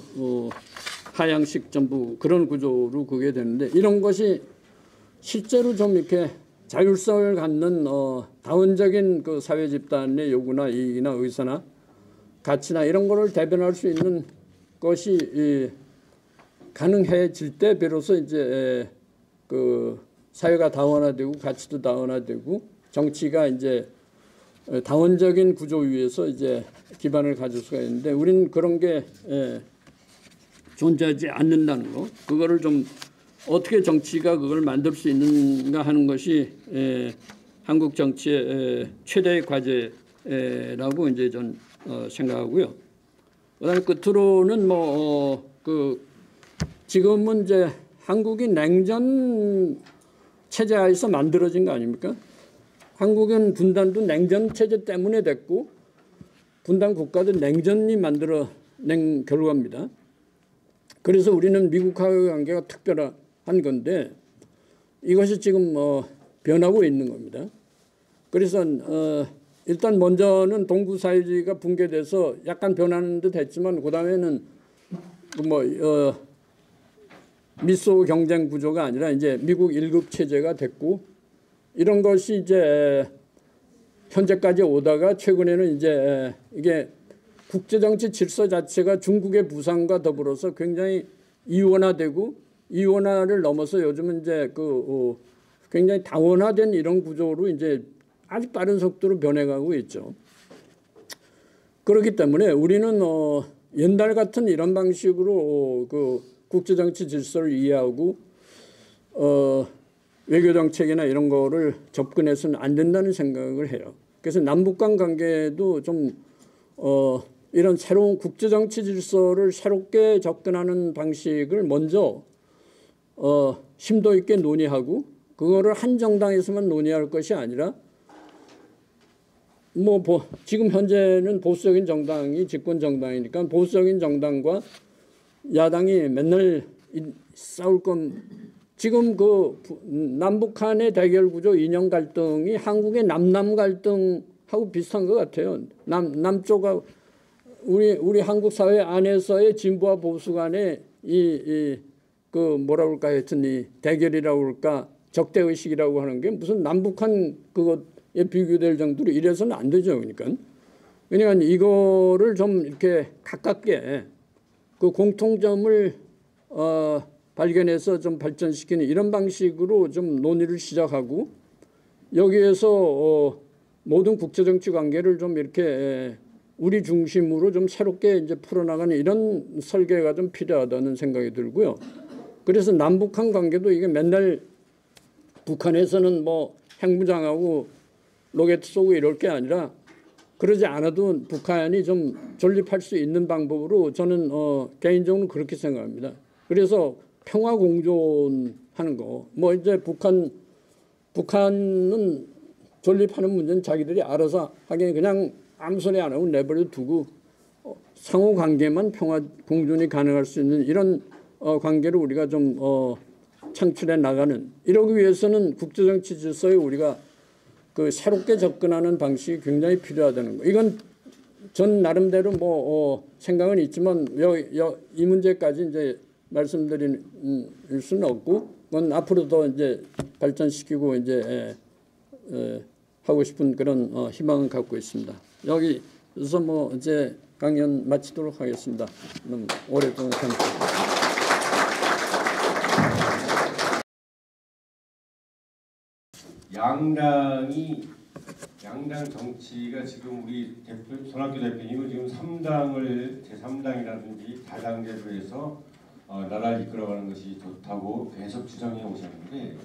하향식 전부 그런 구조로 그게 되는데 이런 것이 실제로 좀 이렇게 자율성을 갖는 다원적인 그 사회 집단의 요구나 이익이나 의사나 가치나 이런 거를 대변할 수 있는 것이 가능해질 때 비로소 이제 그 사회가 다원화되고 가치도 다원화되고 정치가 이제 다원적인 구조 위에서 이제 기반을 가질 수가 있는데 우리는 그런 게 존재하지 않는다는 거. 그거를 좀 어떻게 정치가 그걸 만들 수 있는가 하는 것이 한국 정치의 최대의 과제라고 이제 전 생각하고요. 그다음에 끝으로는 지금은 이제 한국이 냉전 체제 하에서 만들어진 거 아닙니까? 한국은 분단도 냉전 체제 때문에 됐고 분단 국가도 냉전이 만들어낸 결과입니다. 그래서 우리는 미국과의 관계가 특별한 건데 이것이 지금 변하고 있는 겁니다. 그래서 일단 먼저는 동구 사회주의가 붕괴돼서 약간 변하는 듯 했지만 그다음에는 미소 경쟁 구조가 아니라 이제 미국 1급 체제가 됐고 이런 것이 이제 현재까지 오다가 최근에는 이제 이게 국제정치 질서 자체가 중국의 부상과 더불어서 굉장히 이원화되고 이원화를 넘어서 요즘은 이제 굉장히 다원화된 이런 구조로 이제 아주 빠른 속도로 변해가고 있죠. 그렇기 때문에 우리는 옛날 같은 이런 방식으로 국제정치 질서를 이해하고 외교정책이나 이런 거를 접근해서는 안 된다는 생각을 해요. 그래서 남북 간 관계도 좀 이런 새로운 국제정치 질서를 새롭게 접근하는 방식을 먼저 심도 있게 논의하고 그거를 한 정당에서만 논의할 것이 아니라 지금 현재는 보수적인 정당이 집권 정당이니까 보수적인 정당과 야당이 맨날 싸울 건 지금 남북한의 대결 구조 이념 갈등이 한국의 남남 갈등하고 비슷한 것 같아요. 남쪽하고 우리 한국 사회 안에서의 진보와 보수 간의 뭐라 그럴까 하여튼 이 대결이라고 그럴까 적대의식이라고 하는 게 무슨 남북한 그것에 비교될 정도로 이래서는 안 되죠. 그러니까 이거를 좀 이렇게 가깝게 그 공통점을 발견해서 좀 발전시키는 이런 방식으로 좀 논의를 시작하고 여기에서 모든 국제정치 관계를 좀 이렇게 우리 중심으로 좀 새롭게 이제 풀어나가는 이런 설계가 좀 필요하다는 생각이 들고요. 그래서 남북한 관계도 이게 맨날 북한에서는 핵무장하고 로켓 쏘고 이럴 게 아니라 그러지 않아도 북한이 좀 존립할 수 있는 방법으로 저는 개인적으로 그렇게 생각합니다. 그래서 평화 공존하는 거. 뭐 이제 북한은 존립하는 문제는 자기들이 알아서 하긴 그냥 아무 소리 안 하고 내버려 두고 상호 관계만 평화 공존이 가능할 수 있는 이런 관계를 우리가 좀 창출해 나가는, 이러기 위해서는 국제정치 질서에 우리가 그 새롭게 접근하는 방식이 굉장히 필요하다는 거. 이건 전 나름대로 생각은 있지만 이 문제까지 이제 말씀드릴 수는 없고, 그건 앞으로 더 이제 발전시키고 이제 하고 싶은 그런 희망을 갖고 있습니다. 여기서 이제 강연 마치도록 하겠습니다. 너무 오랫동안 감사합니다. 양당 정치가 지금 우리 손학규 대표님은 지금 제3당이라든지 다당제로 해서 나라를 이끌어가는 것이 좋다고 계속 주장해 오셨는데,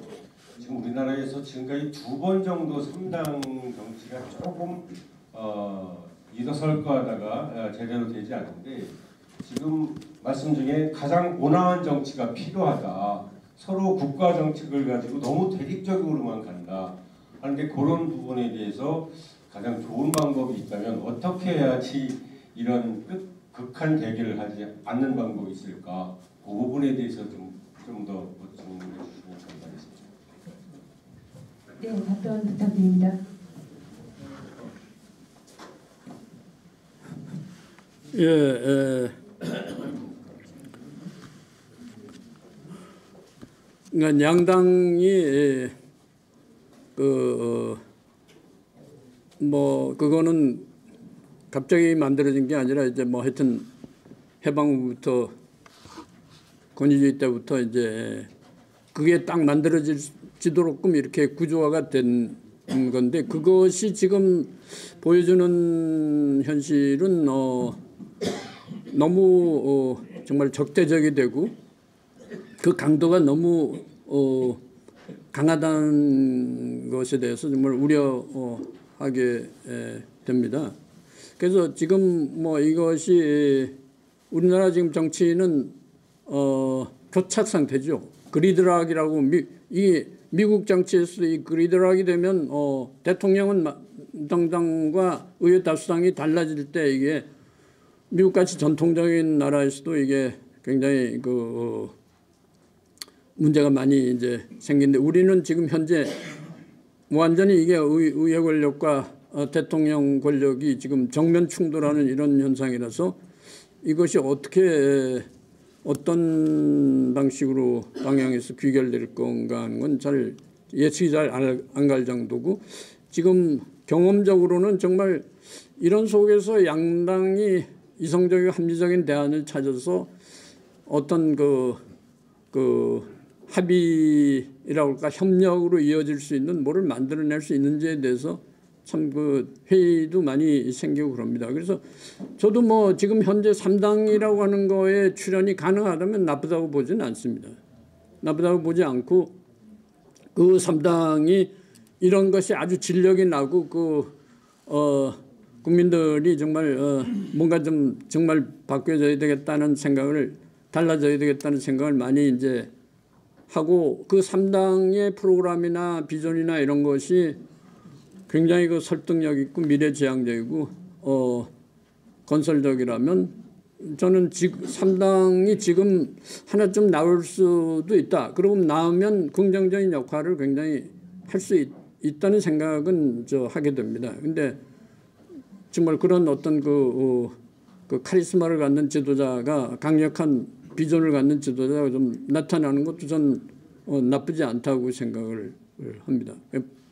지금 우리나라에서 지금까지 2번 정도 3당 정치가 조금 일어설까 하다가 제대로 되지 않는데, 지금 말씀 중에 가장 온화한 정치가 필요하다, 서로 국가 정책을 가지고 너무 대립적으로만 간다 하는데, 그런 부분에 대해서 가장 좋은 방법이 있다면 어떻게 해야지 이런 극한 대결을 하지 않는 방법이 있을까? 그 부분에 대해서 좀 더 보충해 주시면 감사하겠습니다. 네, 답변 부탁드립니다. 그러니까 양당이 그거는 갑자기 만들어진 게 아니라 이제 하여튼 해방 후부터 권위주의 때부터 이제 그게 딱 만들어지도록끔 이렇게 구조화가 된 건데, 그것이 지금 보여주는 현실은 너무 정말 적대적이 되고 그 강도가 너무 강하다는 것에 대해서 정말 우려하게 됩니다. 그래서 지금 이것이 우리나라 지금 정치는 교착 상태죠. 그리드락이라고 이 미국 정치에서도 이 그리드락이 되면 대통령은 정당과 의회 다수당이 달라질 때 이게 미국같이 전통적인 나라에서도 이게 굉장히 문제가 많이 이제 생기는데, 우리는 지금 현재 완전히 이게 의회 권력과 대통령 권력이 지금 정면 충돌하는 이런 현상이라서 이것이 어떤 방식으로 방향에서 귀결될 건가 하는 건 잘 예측이 잘 안 갈 정도고, 지금 경험적으로는 정말 이런 속에서 양당이 이성적이고 합리적인 대안을 찾아서 어떤 합의라고 할까, 협력으로 이어질 수 있는 뭐를 만들어낼 수 있는지에 대해서 참 회의도 많이 생기고 그럽니다. 그래서 저도 지금 현재 3당이라고 하는 거에 출연이 가능하다면 나쁘다고 보지는 않습니다. 나쁘다고 보지 않고, 그 3당이 이런 것이 아주 진력이 나고 국민들이 정말 뭔가 좀 정말 바뀌어져야 되겠다는 생각을, 달라져야 되겠다는 생각을 많이 이제 하고, 그 3당의 프로그램이나 비전이나 이런 것이 굉장히 설득력 있고 미래지향적이고 건설적이라면, 저는 3당이 지금 하나쯤 나올 수도 있다. 그리고 나오면 긍정적인 역할을 굉장히 할 수 있다는 생각은 하게 됩니다. 근데 정말 그런 어떤 그 카리스마를 갖는 지도자가, 강력한 비전을 갖는 지도자가 좀 나타나는 것도 전 나쁘지 않다고 생각을 합니다.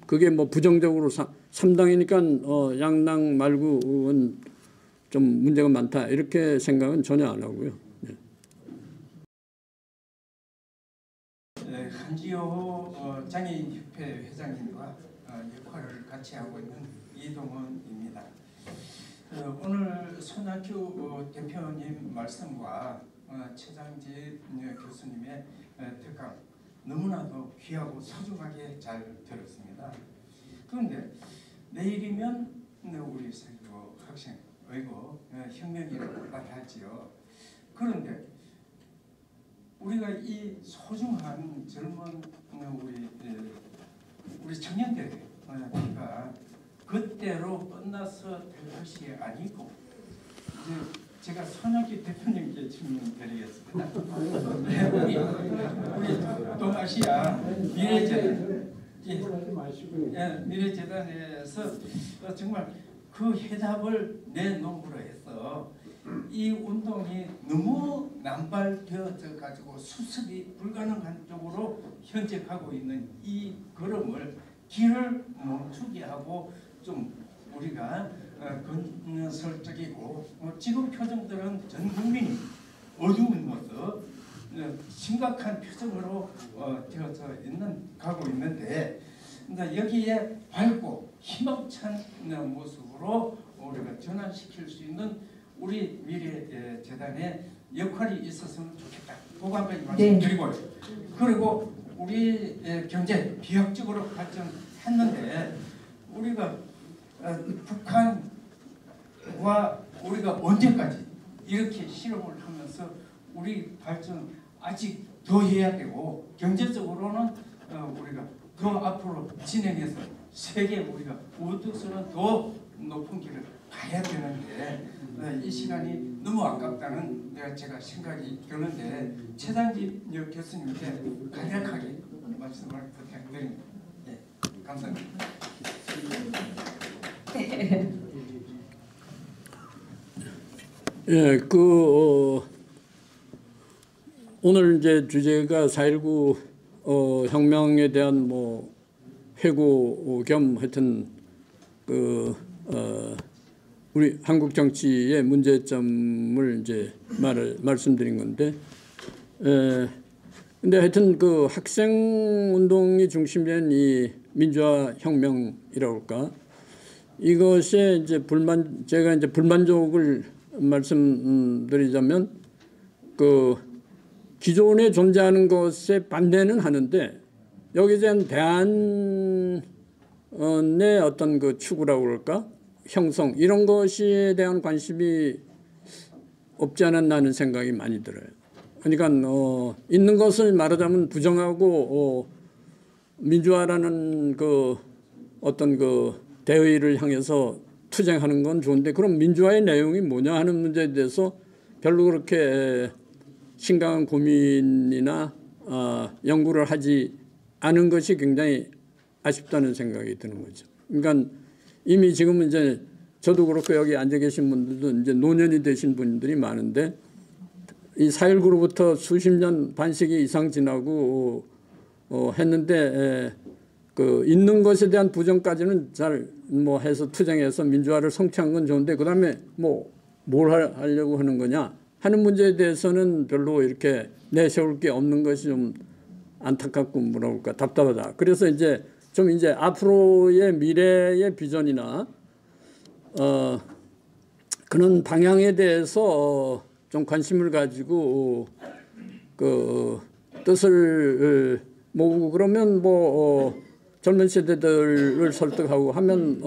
그게 부정적으로 3당이니까 양당 말고는 좀 문제가 많다 이렇게 생각은 전혀 안 하고요. 네. 네, 한지호 장애인협회 회장님과 역할을 같이 하고 있는 이동훈입니다. 오늘 손학규 대표님 말씀과 최장지 교수님의 특강 너무나도 귀하고 소중하게 잘 들었습니다. 그런데 내일이면 우리 학생 의고 혁명이라고 말하지요. 그런데 우리가 이 소중한 젊은 우리 청년들가 그때로 끝나서 될 것이 아니고 이제 제가 손학규 대표님께 질문드리겠습니다. 우리 동아시아 미래재단에서 정말 그 해답을 내놓으로 해서 이 운동이 너무 남발되어져 가지고 수습이 불가능한 쪽으로 현재 가고 있는 이 걸음을 길을 멈추게 하고 좀 우리가 건설적이고 지금 표정들은 전 국민이 어두운 모습 심각한 표정으로 되어서 가고 있는데 여기에 밝고 희망찬 모습으로 우리가 전환시킬 수 있는 우리 미래재단의 역할이 있었으면 좋겠다. 그거 한 가지 말씀드리고요. 그리고 우리 경제 비약적으로 발전했는데 우리가 북한과 우리가 언제까지 이렇게 실험을 하면서 우리 발전 아직 더 해야 되고 경제적으로는 우리가 더 앞으로 진행해서 세계 우리가 우뚝서는 더 높은 길을 가야 되는데 이 시간이 너무 아깝다는 제가 생각이 드는데 최단집 교수님께 간략하게 말씀을 부탁드립니다. 네, 감사합니다. 예, 오늘 이제 주제가 4.19 혁명에 대한 뭐 회고 겸 하여튼 우리 한국 정치의 문제점을 이제 말씀드린 건데, 근데 하여튼 그 학생 운동이 중심된 이 민주화 혁명이라고 할까, 이것에 이제 제가 이제 불만족을 말씀드리자면 그 기존에 존재하는 것에 반대는 하는데 여기에 대한 대안의 어떤 그 추구라고 그럴까, 형성 이런 것에 대한 관심이 없지 않았나 하는 생각이 많이 들어요. 그러니까 있는 것을 말하자면 부정하고 민주화라는 그 어떤 그 대의를 향해서 투쟁하는 건 좋은데 그럼 민주화의 내용이 뭐냐 하는 문제에 대해서 별로 그렇게 심각한 고민이나 연구를 하지 않은 것이 굉장히 아쉽다는 생각이 드는 거죠. 그러니까 이미 지금은 이제 저도 그렇고 여기 앉아 계신 분들도 이제 노년이 되신 분들이 많은데 이 4.19로부터 수십 년 반세기 이상 지나고 했는데 그 있는 것에 대한 부정까지는 잘 뭐 해서 투쟁해서 민주화를 성취한 건 좋은데 그다음에 뭐 뭘 하려고 하는 거냐 하는 문제에 대해서는 별로 이렇게 내세울 게 없는 것이 좀 안타깝고 뭐라 그럴까 답답하다. 그래서 이제 좀 이제 앞으로의 미래의 비전이나 그런 방향에 대해서 좀 관심을 가지고 그 뜻을 모으고 그러면 뭐 젊은 세대들을 설득하고 하면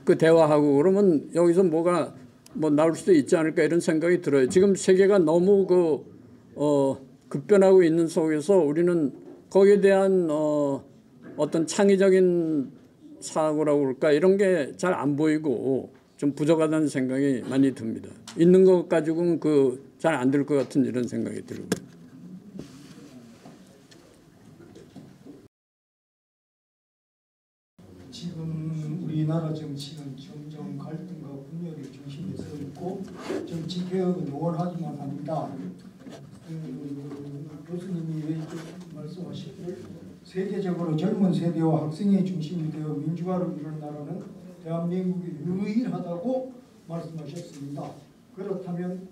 그 대화하고 그러면 여기서 뭐가 뭐 나올 수도 있지 않을까 이런 생각이 들어요. 지금 세계가 너무 급변하고 있는 속에서 우리는 거기에 대한 어떤 창의적인 사고라고 그럴까 이런 게 잘 안 보이고 좀 부족하다는 생각이 많이 듭니다. 있는 것 가지고는 잘 안 될 것 같은 이런 생각이 들고요. 지금 우리나라 정치는 점점 갈등과 분열의 중심에 서 있고 정치 개혁은 원하지만 합니다. 교수님이 말씀하시길 세계적으로 젊은 세대와 학생의 중심이 되어 민주화를 이룬 나라는 대한민국이 유일하다고 말씀하셨습니다. 그렇다면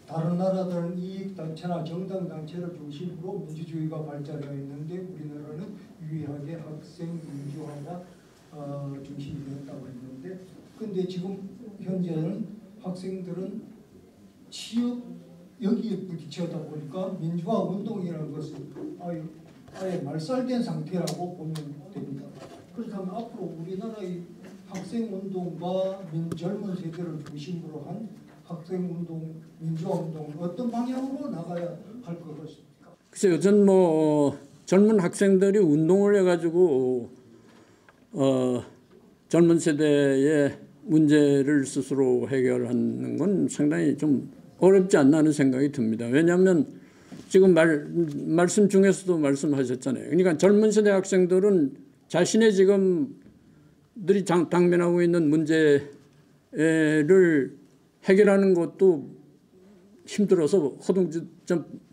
다른 나라들은 이익단체나 정당단체를 중심으로 민주주의가 발달해 있는데 우리나라는 유일하게 학생 민주화가 중심이 되었다고 했는데 근데 지금 현재는 학생들은 취업 여기에 부딪혀다 보니까 민주화 운동이라는 것은 아예 말살된 상태라고 보면 됩니다. 그렇다면 앞으로 우리나라의 학생운동과 젊은 세대를 중심으로 한 학생운동, 민주화운동 어떤 방향으로 나가야 할 것 같습니까? 글쎄 요즘 뭐 젊은 학생들이 운동을 해가지고 젊은 세대의 문제를 스스로 해결하는 건 상당히 좀 어렵지 않나 하는 생각이 듭니다. 왜냐하면 지금 말씀 중에서도 말씀하셨잖아요. 그러니까 젊은 세대 학생들은 자신의 지금들이 당면하고 있는 문제를 해결하는 것도 힘들어서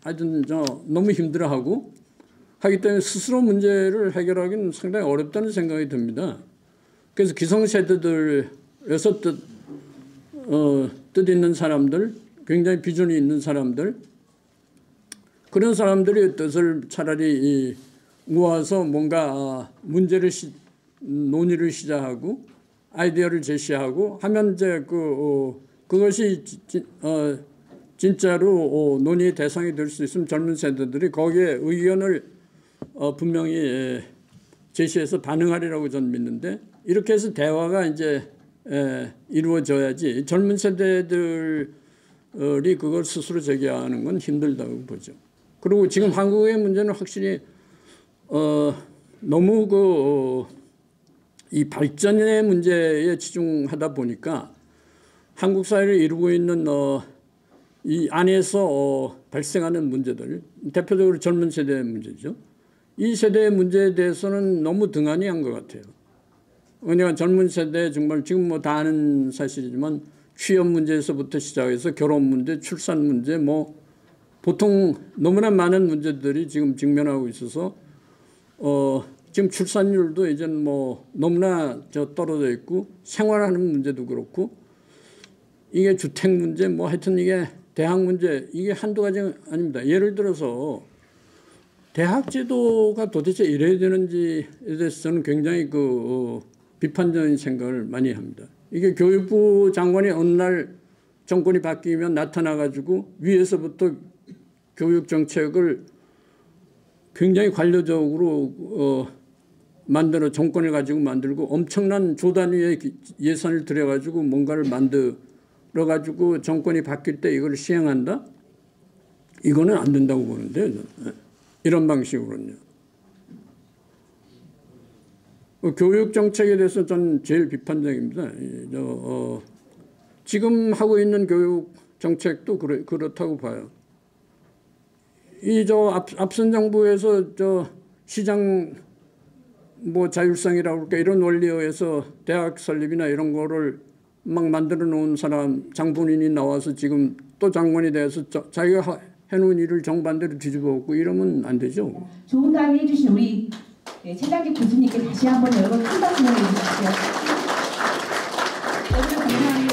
하여튼 너무 힘들어하고 하기 때문에 스스로 문제를 해결하기는 상당히 어렵다는 생각이 듭니다. 그래서 기성세대들에서 뜻 있는 사람들, 굉장히 비전이 있는 사람들, 그런 사람들이 뜻을 차라리 모아서 뭔가 문제를 논의를 시작하고 아이디어를 제시하고 하면 이제 그것이 진짜로 논의의 대상이 될 수 있으면 젊은 세대들이 거기에 의견을 분명히 제시해서 반응하리라고 저는 믿는데, 이렇게 해서 대화가 이제 이루어져야지 젊은 세대들이 그걸 스스로 제기하는 건 힘들다고 보죠. 그리고 지금 한국의 문제는 확실히 너무 이 발전의 문제에 치중하다 보니까 한국 사회를 이루고 있는 이 안에서 발생하는 문제들, 대표적으로 젊은 세대의 문제죠. 이 세대의 문제에 대해서는 너무 등한히 한 것 같아요. 그러니까 젊은 세대 정말 지금 뭐 다 아는 사실이지만 취업 문제에서부터 시작해서 결혼 문제, 출산 문제, 뭐 보통 너무나 많은 문제들이 지금 직면하고 있어서 지금 출산율도 이제는 뭐 너무나 떨어져 있고 생활하는 문제도 그렇고 이게 주택 문제 뭐 하여튼 이게 대학 문제 이게 한두 가지가 아닙니다. 예를 들어서 대학 제도가 도대체 이래야 되는지에 대해서 저는 굉장히 비판적인 생각을 많이 합니다. 이게 교육부 장관이 어느 날 정권이 바뀌면 나타나가지고 위에서부터 교육 정책을 굉장히 관료적으로 정권을 가지고 만들고 엄청난 조 단위의 예산을 들여가지고 뭔가를 만들어가지고 정권이 바뀔 때 이걸 시행한다? 이거는 안 된다고 보는데요. 이런 방식으로는요. 교육 정책에 대해서 저는 제일 비판적입니다. 지금 하고 있는 교육 정책도 그렇다고 봐요. 앞선 정부에서 시장 뭐 자율성이라고 그럴까 이런 원리에서 대학 설립이나 이런 거를 막 만들어 놓은 사람 장본인이 나와서 지금 또 장관이 돼서 자기가 해놓은 일을 정반대로 뒤집어 엎고 이러면 안 되죠. 좋은 강의 해주신 우리 최장기 교수님께 다시 한번 여러분 큰 박수 보내주십시오. 오늘 감사합니다.